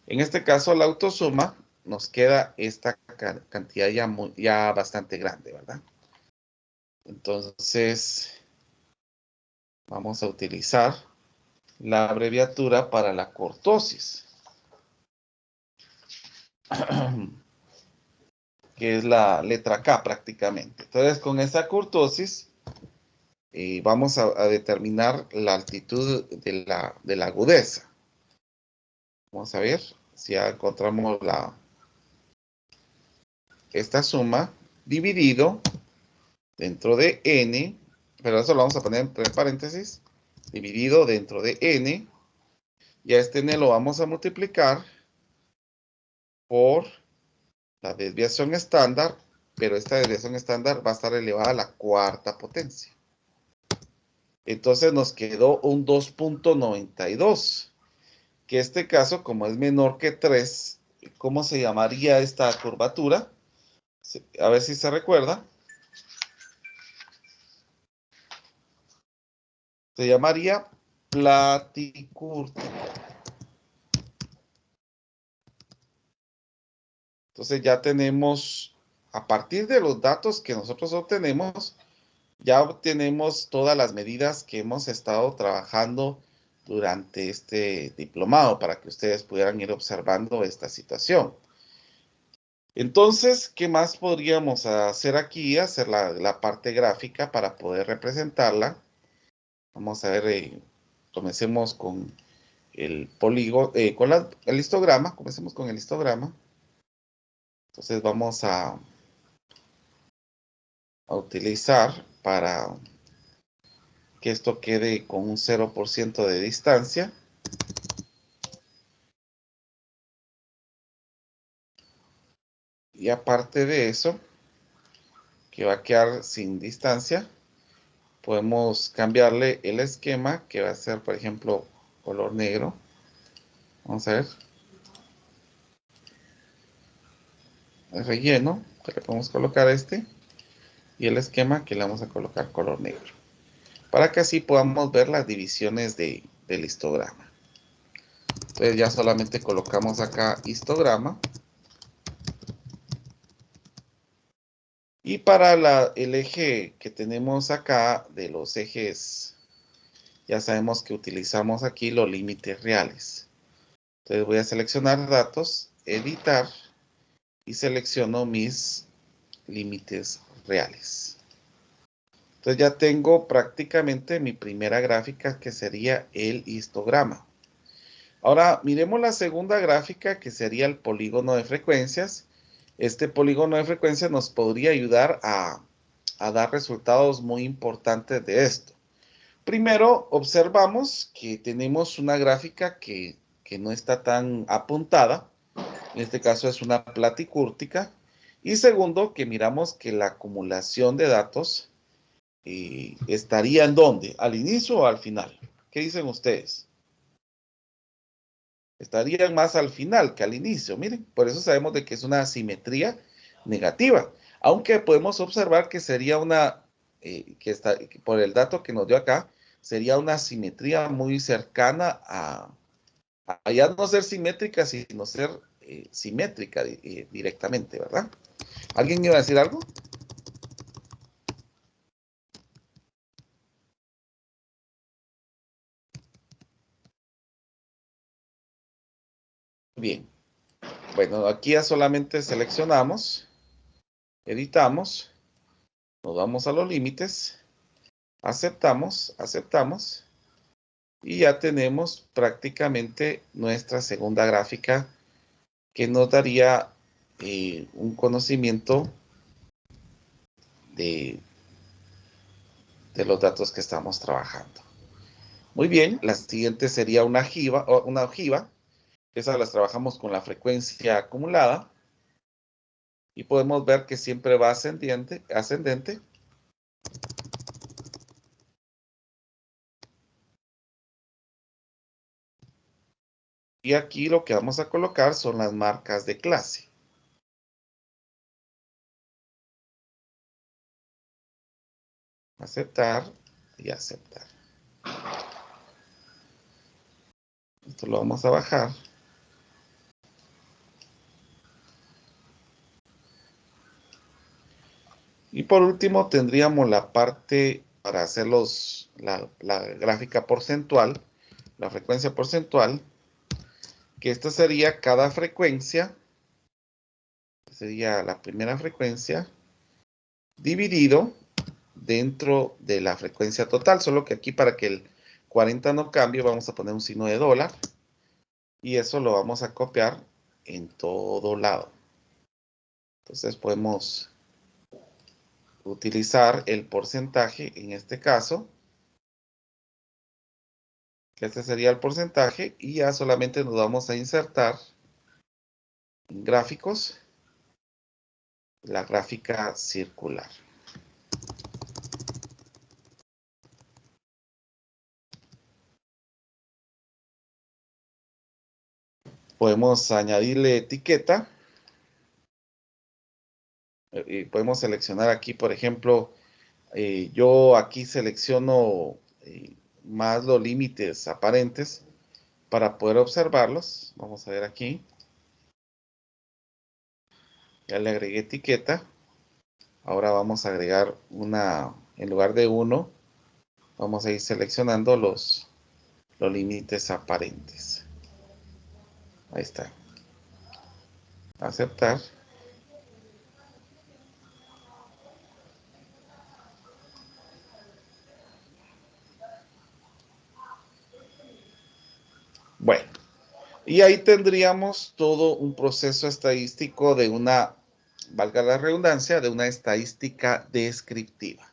En este caso, la autosuma nos queda esta cantidad ya bastante grande, ¿verdad? Entonces, vamos a utilizar la abreviatura para la kurtosis, que es la letra K prácticamente. Entonces, con esa kurtosis, vamos a determinar la altitud de la agudeza. Vamos a ver si ya encontramos esta suma dividido dentro de n, pero eso lo vamos a poner entre paréntesis, dividido dentro de n, y a este n lo vamos a multiplicar por la desviación estándar, pero esta desviación estándar va a estar elevada a la cuarta potencia. Entonces nos quedó un 2.92, que este caso, como es menor que 3, ¿cómo se llamaría esta curvatura? A ver si se recuerda. Se llamaría platicúrtica. Entonces ya tenemos, a partir de los datos que nosotros obtenemos, ya obtenemos todas las medidas que hemos estado trabajando durante este diplomado para que ustedes pudieran ir observando esta situación. Entonces, ¿qué más podríamos hacer aquí? Hacer la parte gráfica para poder representarla. Vamos a ver, comencemos con el polígono, el histograma. Comencemos con el histograma. Entonces vamos a utilizar para que esto quede con un 0% de distancia. Y aparte de eso, que va a quedar sin distancia, podemos cambiarle el esquema, que va a ser, por ejemplo, color negro. Vamos a ver. El relleno, que le podemos colocar este. Y el esquema que le vamos a colocar color negro. Para que así podamos ver las divisiones del histograma. Entonces ya solamente colocamos acá histograma. Y para el eje que tenemos acá, de los ejes, ya sabemos que utilizamos aquí los límites reales. Entonces voy a seleccionar datos, editar, y selecciono mis límites reales. Entonces ya tengo prácticamente mi primera gráfica, que sería el histograma. Ahora miremos la segunda gráfica, que sería el polígono de frecuencias. Este polígono de frecuencias nos podría ayudar a dar resultados muy importantes de esto. Primero, observamos que tenemos una gráfica que no está tan apuntada. En este caso es una platicúrtica. Y segundo, que miramos que la acumulación de datos estaría ¿en dónde? ¿Al inicio o al final? ¿Qué dicen ustedes? Estarían más al final que al inicio. Miren, por eso sabemos de que es una asimetría negativa. Aunque podemos observar que sería por el dato que nos dio acá, sería una simetría muy cercana a ya no ser simétrica, sino ser simétrica directamente, ¿verdad? ¿Alguien iba a decir algo? Bien. Bueno, aquí ya solamente seleccionamos, editamos, nos vamos a los límites, aceptamos, aceptamos, y ya tenemos prácticamente nuestra segunda gráfica, que nos daría un conocimiento de los datos que estamos trabajando. Muy bien, la siguiente sería una ojiva. Esas las trabajamos con la frecuencia acumulada. Y podemos ver que siempre va ascendente. Y aquí lo que vamos a colocar son las marcas de clase. Aceptar y aceptar. Esto lo vamos a bajar. Y por último tendríamos la parte para hacer la gráfica porcentual, la frecuencia porcentual, que esta sería cada frecuencia, sería la primera frecuencia, dividido dentro de la frecuencia total, solo que aquí para que el 40 no cambie, vamos a poner un signo de dólar, y eso lo vamos a copiar en todo lado. Entonces podemos utilizar el porcentaje en este caso, que este sería el porcentaje, y ya solamente nos vamos a insertar en gráficos la gráfica circular. Podemos añadirle etiqueta y podemos seleccionar aquí, por ejemplo, yo aquí selecciono más los límites aparentes para poder observarlos. Vamos a ver aquí. Ya le agregué etiqueta. Ahora vamos a agregar una, en lugar de 1, vamos a ir seleccionando los límites aparentes. Ahí está. Aceptar. Bueno, y ahí tendríamos todo un proceso estadístico de una, valga la redundancia, de una estadística descriptiva.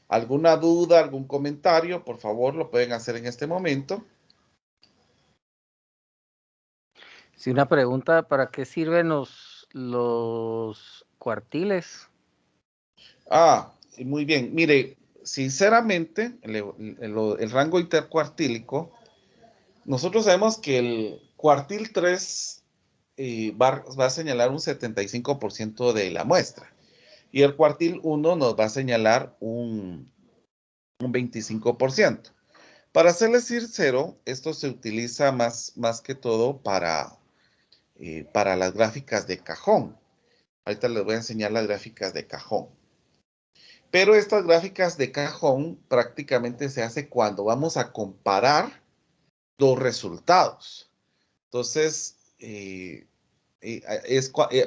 ¿Alguna duda, algún comentario? Por favor, lo pueden hacer en este momento. Sí, una pregunta, ¿para qué sirven los cuartiles? Muy bien. Mire, sinceramente, el rango intercuartílico, nosotros sabemos que el cuartil 3 va a señalar un 75% de la muestra y el cuartil 1 nos va a señalar un 25%. Para serles sincero, esto se utiliza más que todo para las gráficas de cajón. Ahorita les voy a enseñar las gráficas de cajón. Pero estas gráficas de cajón prácticamente se hace cuando vamos a comparar dos resultados. Entonces,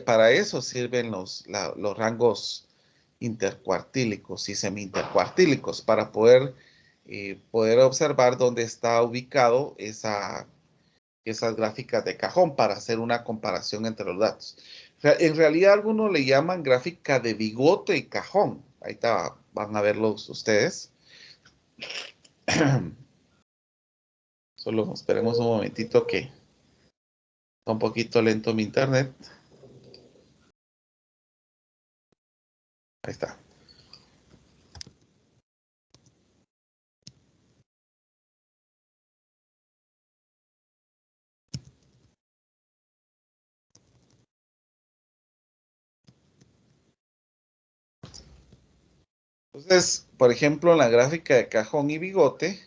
para eso sirven los rangos intercuartílicos y semi-intercuartílicos, para poder observar dónde está ubicado esas gráficas de cajón para hacer una comparación entre los datos. En realidad, algunos le llaman gráfica de bigote y cajón. Ahí está, van a verlos ustedes. Solo esperemos un momentito que está un poquito lento mi internet. Ahí está. Entonces, por ejemplo, en la gráfica de cajón y bigote,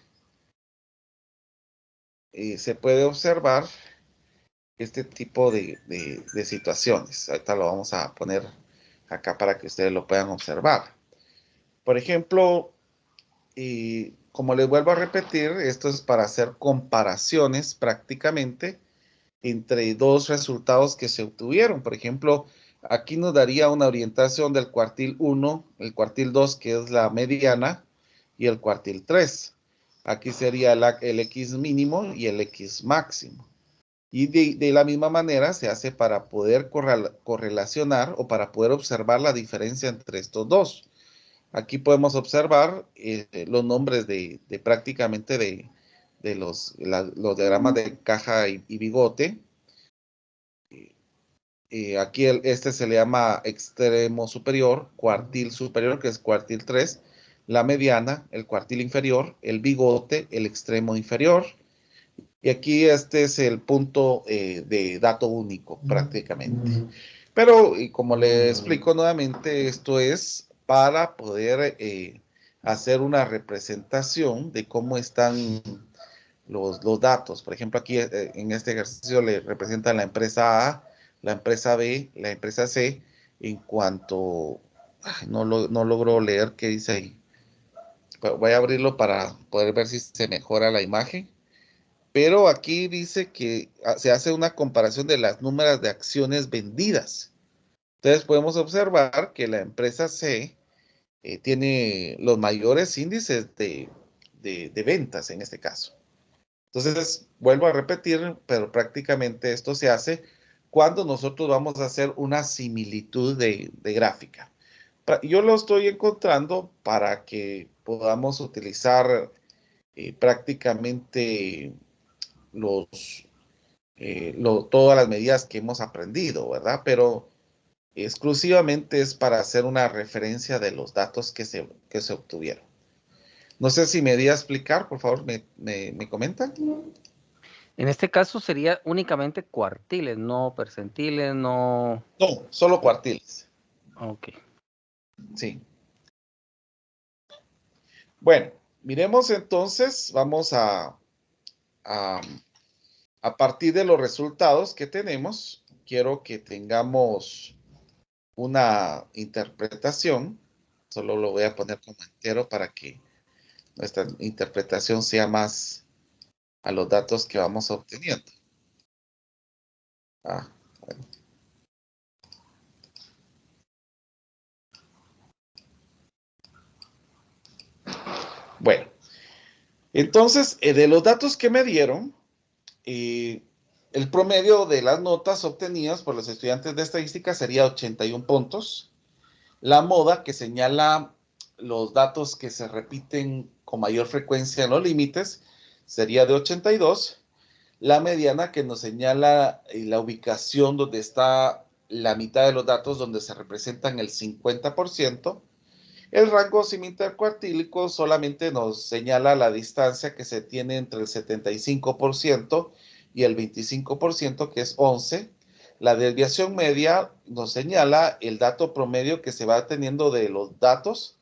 se puede observar este tipo de situaciones. Ahorita lo vamos a poner acá para que ustedes lo puedan observar. Por ejemplo, como les vuelvo a repetir, esto es para hacer comparaciones prácticamente entre dos resultados que se obtuvieron. Por ejemplo, aquí nos daría una orientación del cuartil 1, el cuartil 2, que es la mediana, y el cuartil 3. Aquí sería el X mínimo y el X máximo. Y de la misma manera se hace para poder correlacionar o para poder observar la diferencia entre estos dos. Aquí podemos observar los nombres de prácticamente de los diagramas de caja y bigote. Aquí este se le llama extremo superior, cuartil superior, que es cuartil 3, la mediana, el cuartil inferior, el bigote, el extremo inferior. Y aquí este es el punto de dato único prácticamente. Pero, y como le explico nuevamente, esto es para poder hacer una representación de cómo están los datos. Por ejemplo, aquí en este ejercicio le representan la empresa A, la empresa B, la empresa C, en cuanto, no logro leer qué dice ahí. Voy a abrirlo para poder ver si se mejora la imagen. Pero aquí dice que se hace una comparación de las números de acciones vendidas. Entonces podemos observar que la empresa C tiene los mayores índices de ventas en este caso. Entonces, vuelvo a repetir, pero prácticamente esto se hace cuando nosotros vamos a hacer una similitud de gráfica. Yo lo estoy encontrando para que podamos utilizar prácticamente todas las medidas que hemos aprendido, ¿verdad? Pero exclusivamente es para hacer una referencia de los datos que se obtuvieron. No sé si me di a explicar, por favor, me comentan. En este caso sería únicamente cuartiles, no percentiles, no... No, solo cuartiles. Ok. Sí. Bueno, miremos entonces, vamos a partir de los resultados que tenemos, quiero que tengamos una interpretación. Solo lo voy a poner como entero para que nuestra interpretación sea más a los datos que vamos obteniendo. Bueno. Bueno, entonces, de los datos que me dieron, el promedio de las notas obtenidas por los estudiantes de estadística sería 81 puntos. La moda, que señala los datos que se repiten con mayor frecuencia en los límites, sería de 82. La mediana, que nos señala la ubicación donde está la mitad de los datos, donde se representan el 50%. El rango semi-intercuartílico solamente nos señala la distancia que se tiene entre el 75% y el 25%, que es 11. La desviación media nos señala el dato promedio que se va teniendo de los datos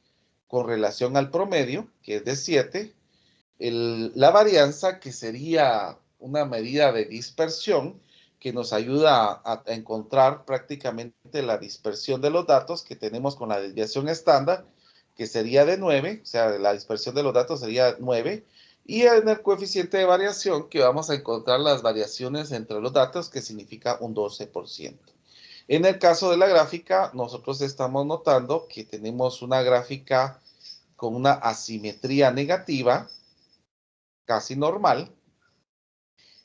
con relación al promedio, que es de 7. La varianza, que sería una medida de dispersión, que nos ayuda a encontrar prácticamente la dispersión de los datos que tenemos con la desviación estándar, que sería de 9, o sea, la dispersión de los datos sería 9, y en el coeficiente de variación, que vamos a encontrar las variaciones entre los datos, que significa un 12%. En el caso de la gráfica, nosotros estamos notando que tenemos una gráfica con una asimetría negativa, casi normal,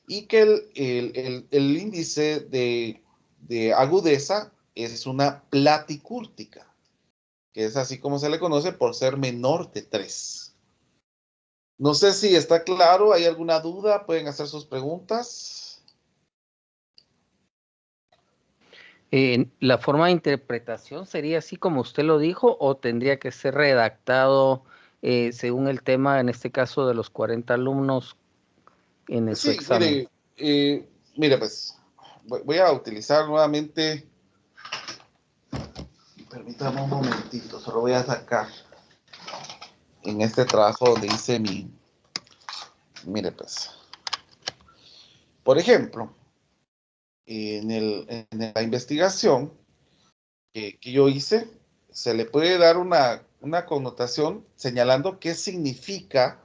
y que el índice de agudeza es una platicúrtica, que es así como se le conoce por ser menor de 3. No sé si está claro, ¿hay alguna duda? Pueden hacer sus preguntas. ¿La forma de interpretación sería así como usted lo dijo o tendría que ser redactado según el tema, en este caso de los 40 alumnos en su examen? Mire, pues voy a utilizar nuevamente, permítame un momentito, solo voy a sacar en este trabajo donde hice mire pues, por ejemplo, en la investigación que yo hice, se le puede dar una connotación señalando qué significa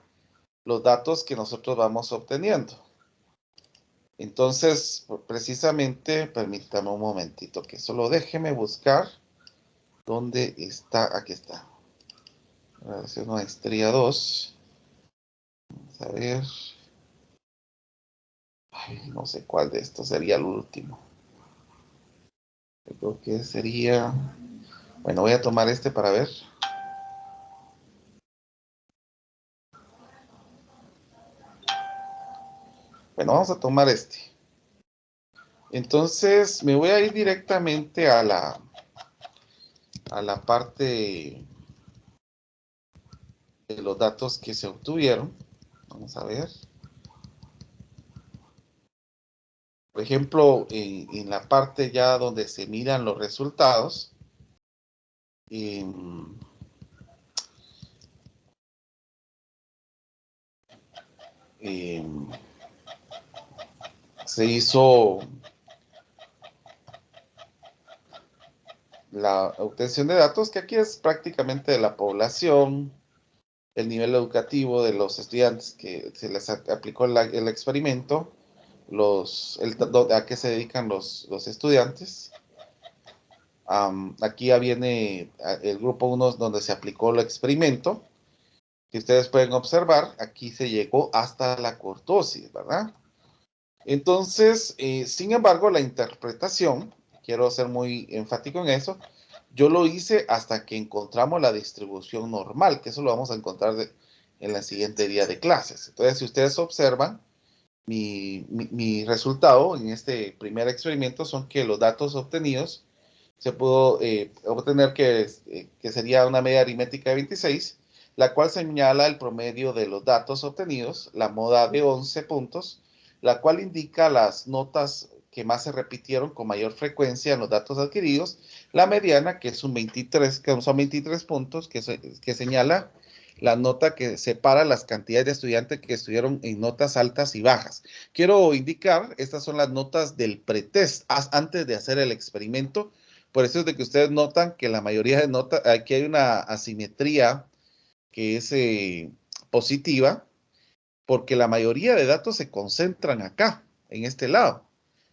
los datos que nosotros vamos obteniendo. Entonces, precisamente, permítame un momentito, que solo déjeme buscar dónde está. Aquí está. Relación maestría 2. Vamos a ver. Ay, no sé cuál de estos sería el último. Yo creo que sería... Bueno, voy a tomar este para ver. Bueno, vamos a tomar este. Entonces, me voy a ir directamente a la parte de los datos que se obtuvieron. Vamos a ver. Por ejemplo, en la parte ya donde se miran los resultados, se hizo la obtención de datos, que aquí es prácticamente de la población, el nivel educativo de los estudiantes que se les aplicó el experimento, a qué se dedican los estudiantes. Aquí ya viene el grupo 1 donde se aplicó el experimento, que ustedes pueden observar. Aquí se llegó hasta la cortosis, ¿verdad? Entonces, sin embargo, la interpretación, quiero ser muy enfático en eso, yo lo hice hasta que encontramos la distribución normal, que eso lo vamos a encontrar en la siguiente día de clases. Entonces, si ustedes observan, mi resultado en este primer experimento son que los datos obtenidos se pudo obtener que sería una media aritmética de 26, la cual señala el promedio de los datos obtenidos, la moda de 11 puntos, la cual indica las notas que más se repitieron con mayor frecuencia en los datos adquiridos, la mediana, que es un 23, que son 23 puntos, que señala la nota que separa las cantidades de estudiantes que estuvieron en notas altas y bajas. Quiero indicar, estas son las notas del pretest antes de hacer el experimento. Por eso es de que ustedes notan que la mayoría de notas, aquí hay una asimetría que es positiva, porque la mayoría de datos se concentran acá, en este lado,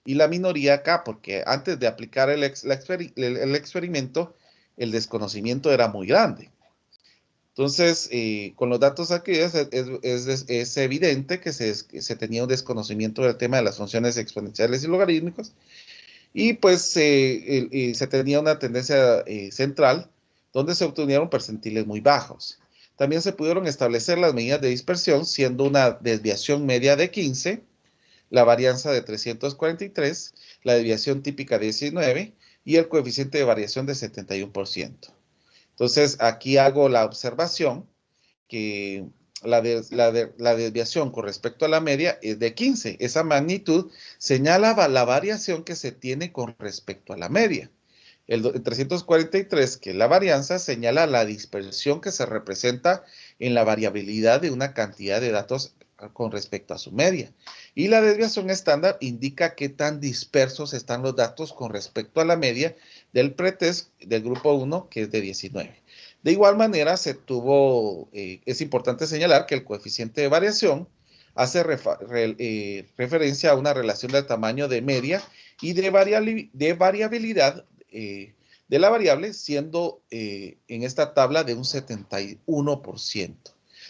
y la minoría acá, porque antes de aplicar el experimento, el desconocimiento era muy grande. Entonces, con los datos aquí es evidente que se tenía un desconocimiento del tema de las funciones exponenciales y logarítmicos, y pues se tenía una tendencia central donde se obtuvieron percentiles muy bajos. También se pudieron establecer las medidas de dispersión, siendo una desviación media de 15, la varianza de 343, la desviación típica de 19 y el coeficiente de variación de 71%. Entonces, aquí hago la observación que la desviación con respecto a la media es de 15. Esa magnitud señala la variación que se tiene con respecto a la media. El 343, que es la varianza, señala la dispersión que se representa en la variabilidad de una cantidad de datos con respecto a su media. Y la desviación estándar indica qué tan dispersos están los datos con respecto a la media del pretest del grupo 1, que es de 19. De igual manera, es importante señalar que el coeficiente de variación hace referencia a una relación del tamaño de media y de variabilidad de la variable, siendo en esta tabla de un 71%.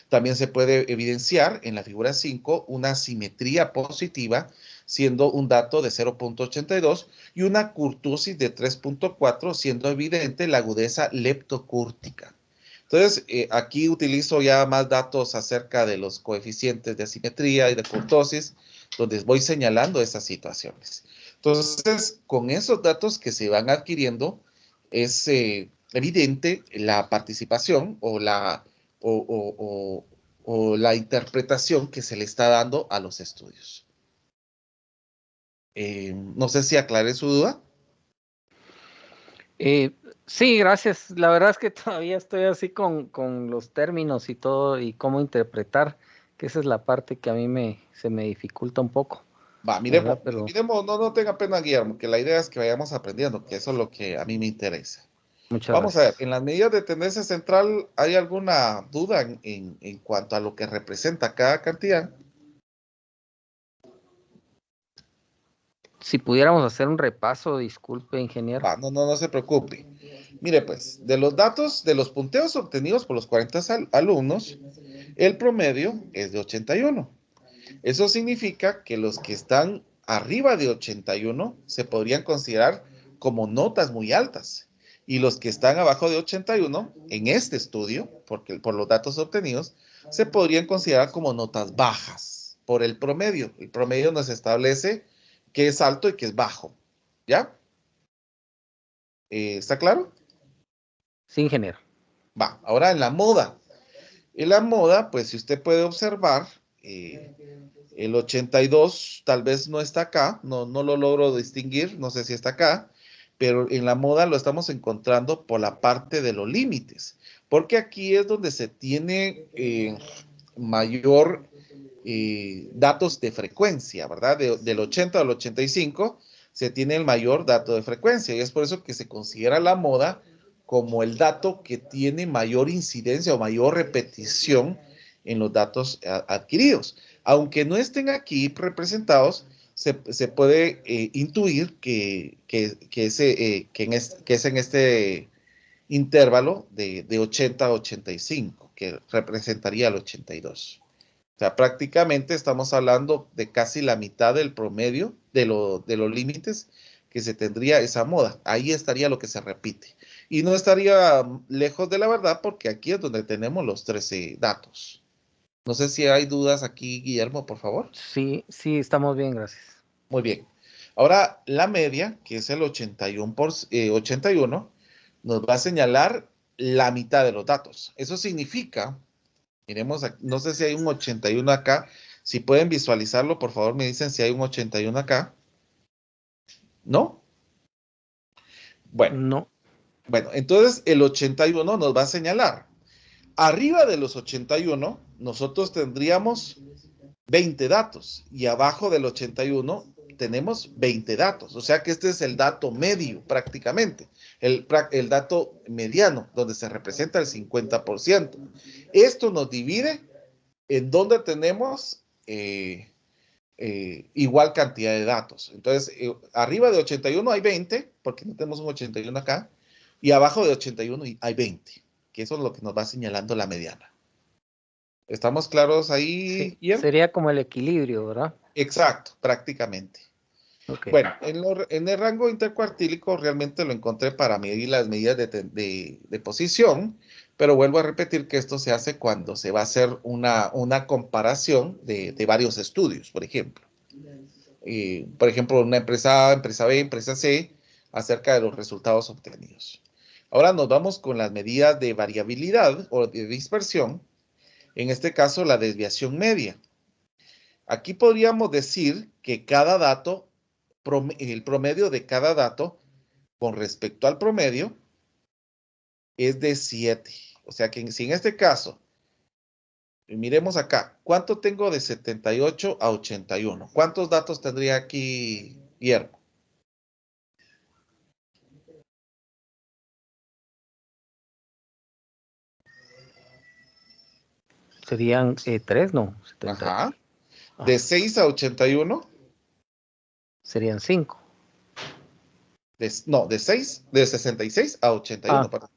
También se puede evidenciar en la figura 5 una simetría positiva, siendo un dato de 0.82 y una kurtosis de 3.4, siendo evidente la agudeza leptocúrtica. Entonces, aquí utilizo ya más datos acerca de los coeficientes de asimetría y de kurtosis, donde voy señalando esas situaciones. Entonces, con esos datos que se van adquiriendo, es evidente la participación o la interpretación que se le está dando a los estudios. No sé si aclaré su duda. Sí, gracias. La verdad es que todavía estoy así con los términos y todo y cómo interpretar, que esa es la parte que a mí se me dificulta un poco. Va, miremos, no tenga pena, Guillermo, que la idea es que vayamos aprendiendo, que eso es lo que a mí me interesa. Muchas Vamos gracias. a ver, en las medidas de tendencia central, ¿hay alguna duda en cuanto a lo que representa cada cantidad? Si pudiéramos hacer un repaso, disculpe, ingeniero. Va, no se preocupe. Mire, pues, de los datos, de los punteos obtenidos por los 40 alumnos, el promedio es de 81. Eso significa que los que están arriba de 81 se podrían considerar como notas muy altas. Y los que están abajo de 81, en este estudio, porque por los datos obtenidos, se podrían considerar como notas bajas por el promedio. El promedio nos establece qué es alto y qué es bajo. ¿Ya? ¿Está claro? Sí, ingeniero. Va, ahora en la moda. En la moda, pues si usted puede observar, el 82 tal vez no está acá, no lo logro distinguir, no sé si está acá, pero en la moda lo estamos encontrando por la parte de los límites, porque aquí es donde se tiene mayor datos de frecuencia, ¿verdad? Del 80 al 85 se tiene el mayor dato de frecuencia y es por eso que se considera la moda como el dato que tiene mayor incidencia o mayor repetición en los datos adquiridos. Aunque no estén aquí representados, se puede intuir que es en este intervalo de 80 a 85, que representaría el 82. O sea, prácticamente estamos hablando de casi la mitad del promedio de los límites que se tendría esa moda. Ahí estaría lo que se repite. Y no estaría lejos de la verdad porque aquí es donde tenemos los 13 datos. No sé si hay dudas aquí, Guillermo, por favor. Sí, estamos bien, gracias. Muy bien. Ahora, la media, que es el 81, nos va a señalar la mitad de los datos. Eso significa, miremos, no sé si hay un 81 acá. Si pueden visualizarlo, por favor, me dicen si hay un 81 acá. ¿No? Bueno. No. Bueno, entonces el 81 nos va a señalar Arriba de los 81, nosotros tendríamos 20 datos y abajo del 81 tenemos 20 datos. O sea que este es el dato medio prácticamente, el dato mediano, donde se representa el 50%. Esto nos divide en donde tenemos igual cantidad de datos. Entonces, arriba de 81 hay 20, porque no tenemos un 81 acá, y abajo de 81 hay 20, que eso es lo que nos va señalando la mediana. ¿Estamos claros ahí, Sí, Ian? sería como el equilibrio, ¿verdad? Exacto, prácticamente. Okay. Bueno, en el rango intercuartílico realmente lo encontré para medir las medidas de posición, pero vuelvo a repetir que esto se hace cuando se va a hacer una comparación de varios estudios, por ejemplo. Por ejemplo, una empresa A, empresa B, empresa C, acerca de los resultados obtenidos. Ahora nos vamos con las medidas de variabilidad o de dispersión, en este caso la desviación media. Aquí podríamos decir que cada dato, el promedio de cada dato con respecto al promedio es de 7. O sea que si en este caso, miremos acá, ¿cuánto tengo de 78 a 81? ¿Cuántos datos tendría aquí, Guillermo? Serían 3, ¿no? 70. Ajá. De 6 a 81. Serían 5. No, de 66 a 81. Perdón.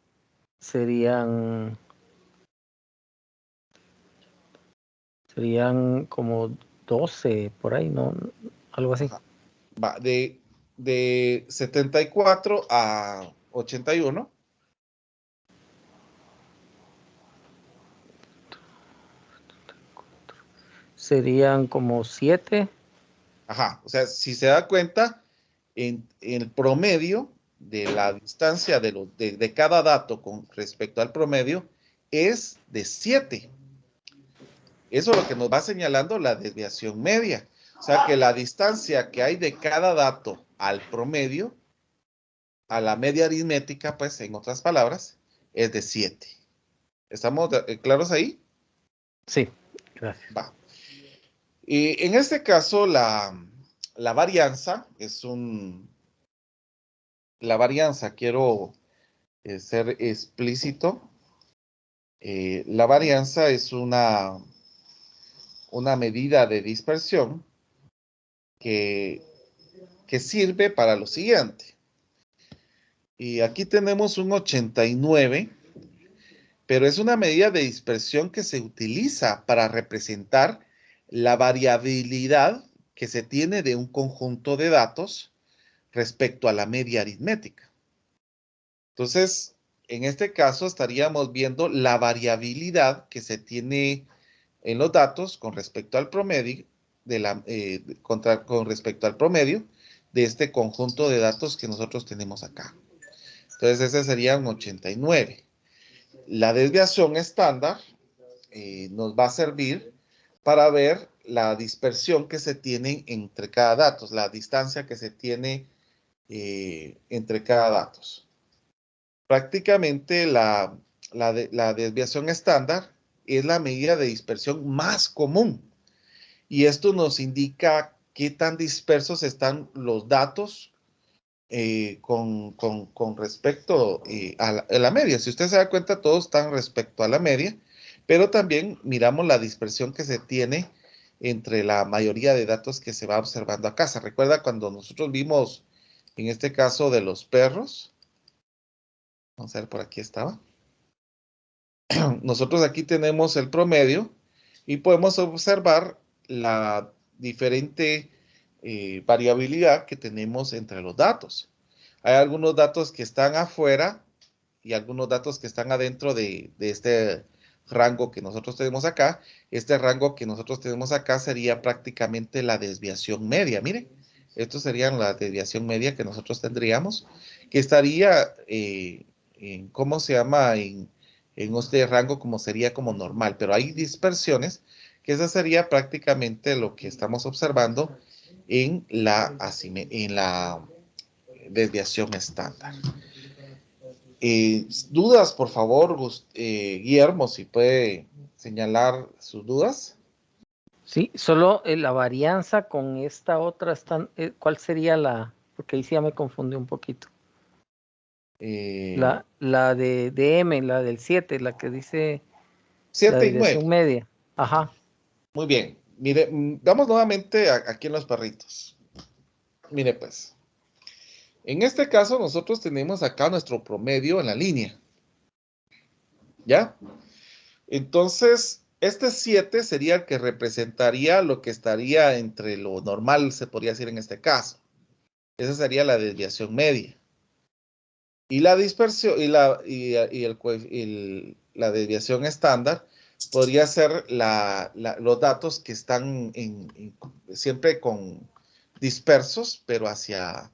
Serían como 12 por ahí, ¿no? Algo así. Ajá. Va, de 74 a 81. Serían como 7. Ajá, o sea, si se da cuenta, en el promedio de la distancia de cada dato con respecto al promedio es de 7. Eso es lo que nos va señalando la desviación media. O sea, que la distancia que hay de cada dato al promedio, a la media aritmética, pues, en otras palabras, es de 7. ¿Estamos claros ahí? Sí, gracias. Va. Y en este caso, la varianza la varianza, quiero ser explícito. La varianza es una medida de dispersión que sirve para lo siguiente. Y aquí tenemos un 89, pero es una medida de dispersión que se utiliza para representar la variabilidad que se tiene de un conjunto de datos respecto a la media aritmética. Entonces, en este caso estaríamos viendo la variabilidad que se tiene en los datos con respecto al promedio, con respecto al promedio de este conjunto de datos que nosotros tenemos acá. Entonces, ese sería un 89. La desviación estándar nos va a servir para ver la dispersión que se tiene entre cada dato, la distancia que se tiene entre cada datos. Prácticamente la desviación estándar es la medida de dispersión más común. Y esto nos indica qué tan dispersos están los datos con respecto a la media. Si usted se da cuenta, todos están respecto a la media, pero también miramos la dispersión que se tiene entre la mayoría de datos que se va observando acá. ¿Se recuerda cuando nosotros vimos, en este caso, de los perros? Vamos a ver, por aquí estaba. Nosotros aquí tenemos el promedio y podemos observar la diferente variabilidad que tenemos entre los datos. Hay algunos datos que están afuera y algunos datos que están adentro de este rango que nosotros tenemos acá. Este rango que nosotros tenemos acá sería prácticamente la desviación media. Miren, esto sería la desviación media que nosotros tendríamos, que estaría ¿cómo se llama? En este rango como sería como normal, pero hay dispersiones que esa sería prácticamente lo que estamos observando en la desviación estándar. ¿Dudas, por favor, Guillermo, si puede señalar sus dudas? Sí, solo la varianza con esta otra, ¿cuál sería porque ahí sí ya me confundí un poquito. La de M, la del 7, la que dice la 7 y 9. desviación media. Ajá. Muy bien. Mire, vamos nuevamente aquí en los perritos. Mire, pues. En este caso, nosotros tenemos acá nuestro promedio en la línea. ¿Ya? Entonces, este 7 sería el que representaría lo que estaría entre lo normal, se podría decir en este caso. Esa sería la desviación media. Y la dispersión la desviación estándar podría ser los datos que están siempre dispersos, pero hacia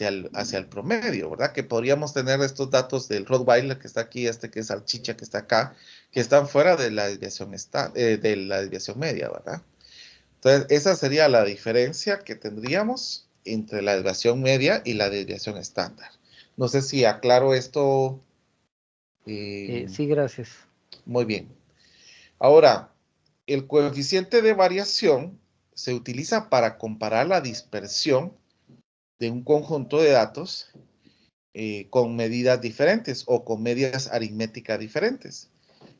el promedio, ¿verdad? Que podríamos tener estos datos del Rottweiler que está aquí, que es Salchicha que está acá, que están fuera de la desviación media, ¿verdad? Entonces, esa sería la diferencia que tendríamos entre la desviación media y la desviación estándar. No sé si aclaro esto. Sí, gracias. Muy bien. Ahora, el coeficiente de variación se utiliza para comparar la dispersión de un conjunto de datos con medidas diferentes o con medidas aritméticas diferentes.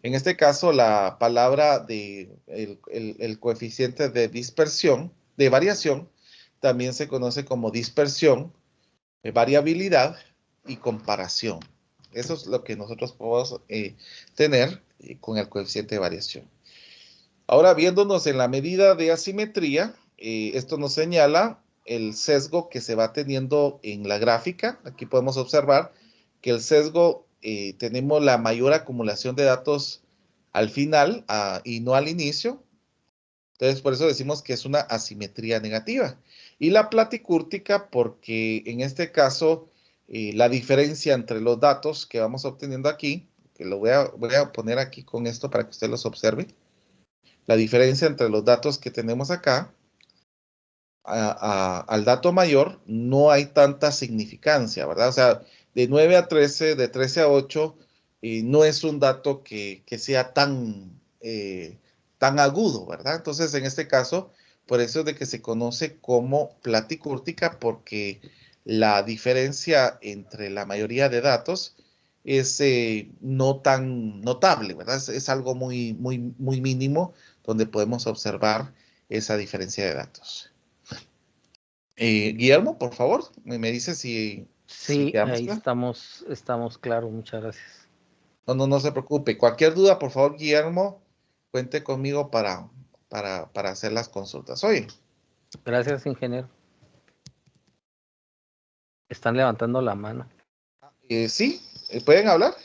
En este caso, la palabra el coeficiente de dispersión, de variación, también se conoce como dispersión, variabilidad y comparación. Eso es lo que nosotros podemos tener con el coeficiente de variación. Ahora, viéndonos en la medida de asimetría, esto nos señala el sesgo que se va teniendo en la gráfica. Aquí podemos observar que el sesgo, tenemos la mayor acumulación de datos al final y no al inicio. Entonces, por eso decimos que es una asimetría negativa. Y la platicúrtica, porque en este caso, la diferencia entre los datos que vamos obteniendo aquí, que lo voy a poner aquí con esto para que usted los observe. La diferencia entre los datos que tenemos acá al dato mayor no hay tanta significancia, ¿verdad? O sea, de 9 a 13, de 13 a 8, no es un dato que sea tan agudo, ¿verdad? Entonces, en este caso, por eso es de que se conoce como platicúrtica, porque la diferencia entre la mayoría de datos es no tan notable, ¿verdad? Es algo muy, muy, muy mínimo donde podemos observar esa diferencia de datos. Guillermo, por favor, me dice si Sí, quedamos ahí claros. estamos claros, muchas gracias. No se preocupe. Cualquier duda, por favor, Guillermo, cuente conmigo para hacer las consultas. Oye. Gracias, ingeniero. Están levantando la mano. Sí, ¿pueden hablar?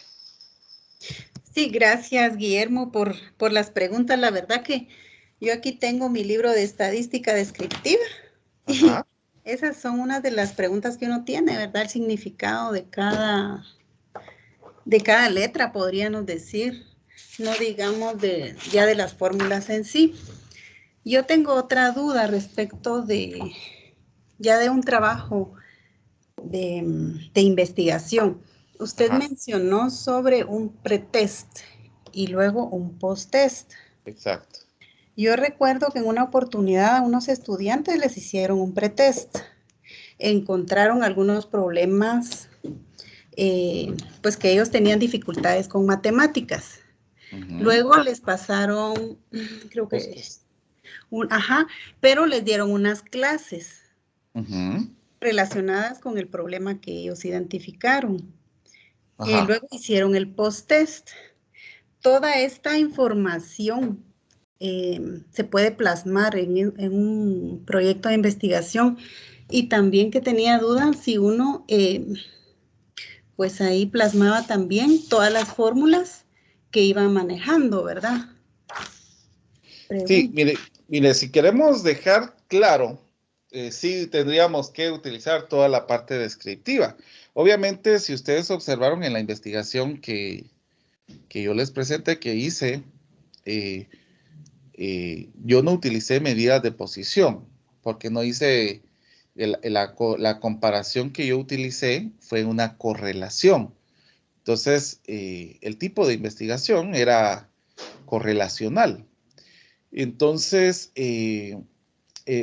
Sí, gracias, Guillermo, por las preguntas. La verdad que yo aquí tengo mi libro de estadística descriptiva. Ajá. Y esas son unas de las preguntas que uno tiene, ¿verdad? El significado de cada letra, podríamos decir. No digamos ya de las fórmulas en sí. Yo tengo otra duda respecto ya de un trabajo de investigación. Usted mencionó sobre un pretest y luego un post-test. Exacto. Yo recuerdo que en una oportunidad a unos estudiantes les hicieron un pretest. Encontraron algunos problemas, pues que ellos tenían dificultades con matemáticas. Luego les pasaron, creo que, pero les dieron unas clases relacionadas con el problema que ellos identificaron. Luego hicieron el post-test. Toda esta información se puede plasmar en un proyecto de investigación, y también que tenía dudas si uno, pues ahí plasmaba también todas las fórmulas que iban manejando, ¿verdad? Sí, mire, si queremos dejar claro, sí tendríamos que utilizar toda la parte descriptiva. Obviamente, si ustedes observaron en la investigación que yo les presenté, que hice, yo no utilicé medidas de posición, porque no hice, la comparación que yo utilicé fue una correlación. Entonces, el tipo de investigación era correlacional. Entonces,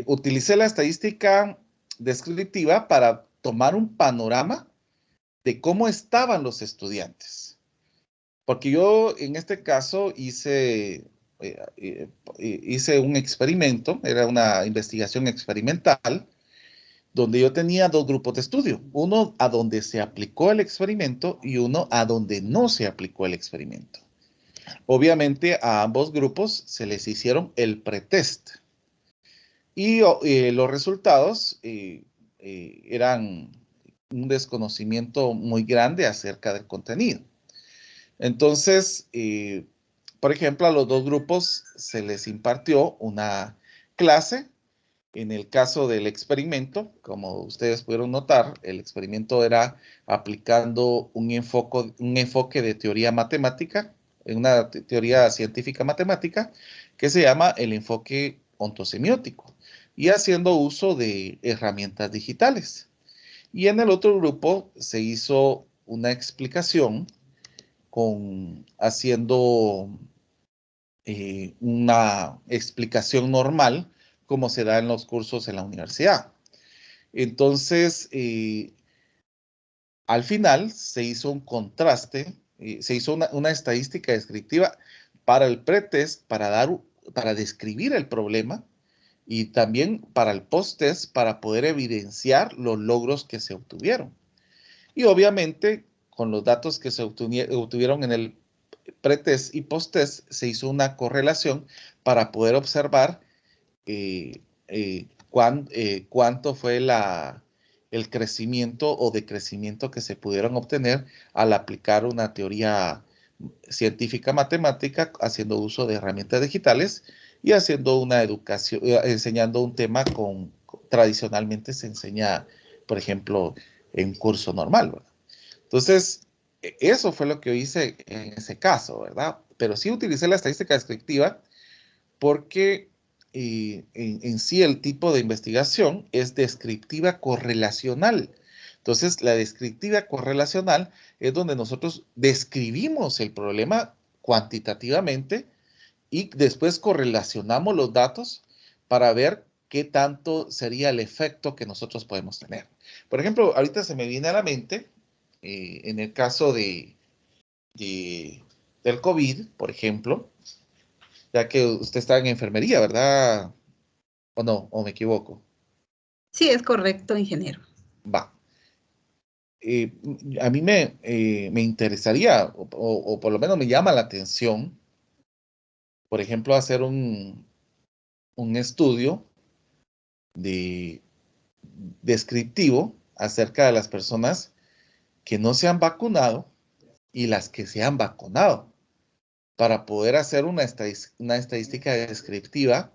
utilicé la estadística descriptiva para tomar un panorama de cómo estaban los estudiantes. Porque yo, en este caso, hice un experimento, era una investigación experimental, donde yo tenía dos grupos de estudio, uno a donde se aplicó el experimento y uno a donde no se aplicó el experimento. Obviamente a ambos grupos se les hicieron el pretest y los resultados eran un desconocimiento muy grande acerca del contenido. Entonces, por ejemplo, a los dos grupos se les impartió una clase. En el caso del experimento, como ustedes pudieron notar, el experimento era aplicando un enfoque de teoría matemática, una teoría científica matemática, que se llama el enfoque ontosemiótico, y haciendo uso de herramientas digitales. Y en el otro grupo se hizo una explicación haciendo una explicación normal, como se da en los cursos en la universidad. Entonces, al final se hizo un contraste, se hizo una estadística descriptiva para el pretest, para describir el problema, y también para el post-test, para poder evidenciar los logros que se obtuvieron. Y obviamente, con los datos que se obtuvieron en el pretest y post-test, se hizo una correlación para poder observar cuánto fue el crecimiento o decrecimiento que se pudieron obtener al aplicar una teoría científica matemática haciendo uso de herramientas digitales y haciendo una educación, enseñando un tema tradicionalmente se enseña, por ejemplo, en curso normal, ¿verdad? Entonces, eso fue lo que yo hice en ese caso, ¿verdad? Pero sí utilicé la estadística descriptiva porque en sí el tipo de investigación es descriptiva correlacional. Entonces, la descriptiva correlacional es donde nosotros describimos el problema cuantitativamente y después correlacionamos los datos para ver qué tanto sería el efecto que nosotros podemos tener. Por ejemplo, ahorita se me viene a la mente, en el caso del COVID, por ejemplo, ya que usted está en enfermería, ¿verdad? ¿O no? ¿O me equivoco? Sí, es correcto, ingeniero. Va. A mí me interesaría, o por lo menos me llama la atención, por ejemplo, hacer un estudio descriptivo acerca de las personas que no se han vacunado y las que se han vacunado, para poder hacer una estadística descriptiva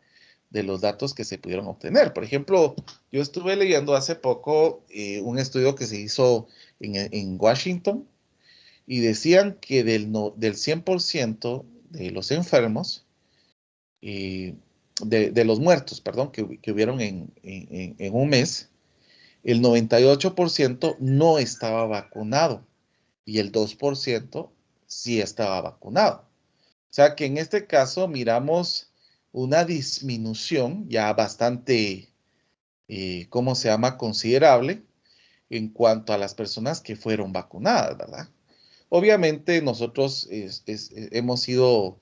de los datos que se pudieron obtener. Por ejemplo, yo estuve leyendo hace poco un estudio que se hizo en Washington y decían que del 100% de los enfermos, de los muertos, perdón, que hubieron en un mes, el 98% no estaba vacunado y el 2% sí estaba vacunado. O sea que en este caso miramos una disminución ya bastante, ¿cómo se llama? Considerable en cuanto a las personas que fueron vacunadas, ¿verdad? Obviamente nosotros hemos sido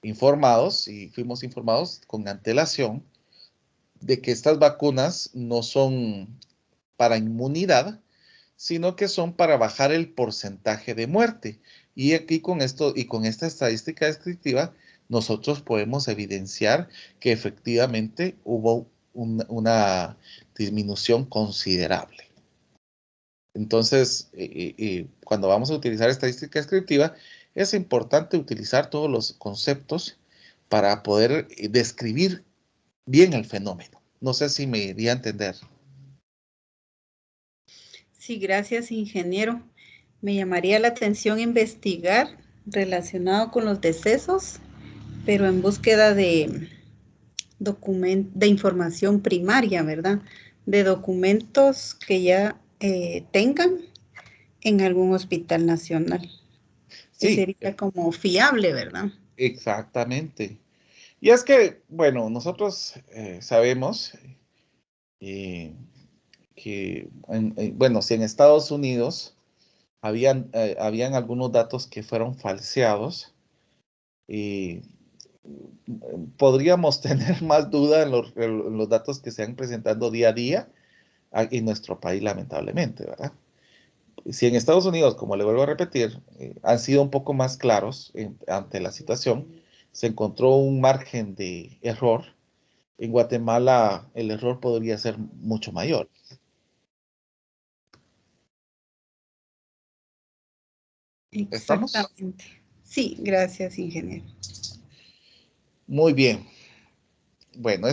informados y fuimos informados con antelación de que estas vacunas no son para inmunidad, sino que son para bajar el porcentaje de muerte. Y aquí con esto y con esta estadística descriptiva, nosotros podemos evidenciar que efectivamente hubo una disminución considerable. Entonces, cuando vamos a utilizar estadística descriptiva, es importante utilizar todos los conceptos para poder describir bien el fenómeno. No sé si me di a entender. Sí, gracias, ingeniero. Me llamaría la atención investigar relacionado con los decesos, pero en búsqueda de información primaria, ¿verdad? De documentos que ya tengan en algún hospital nacional. Sí, sería como fiable, ¿verdad? exactamente. Y es que, bueno, nosotros sabemos que, bueno, si en Estados Unidos habían algunos datos que fueron falseados, y podríamos tener más duda en los datos que se han presentando día a día en nuestro país, lamentablemente, ¿verdad? Si en Estados Unidos, como le vuelvo a repetir, han sido un poco más claros ante la situación, se encontró un margen de error. En Guatemala el error podría ser mucho mayor. ¿Estamos? Exactamente. Sí, gracias, ingeniero. Muy bien. Bueno,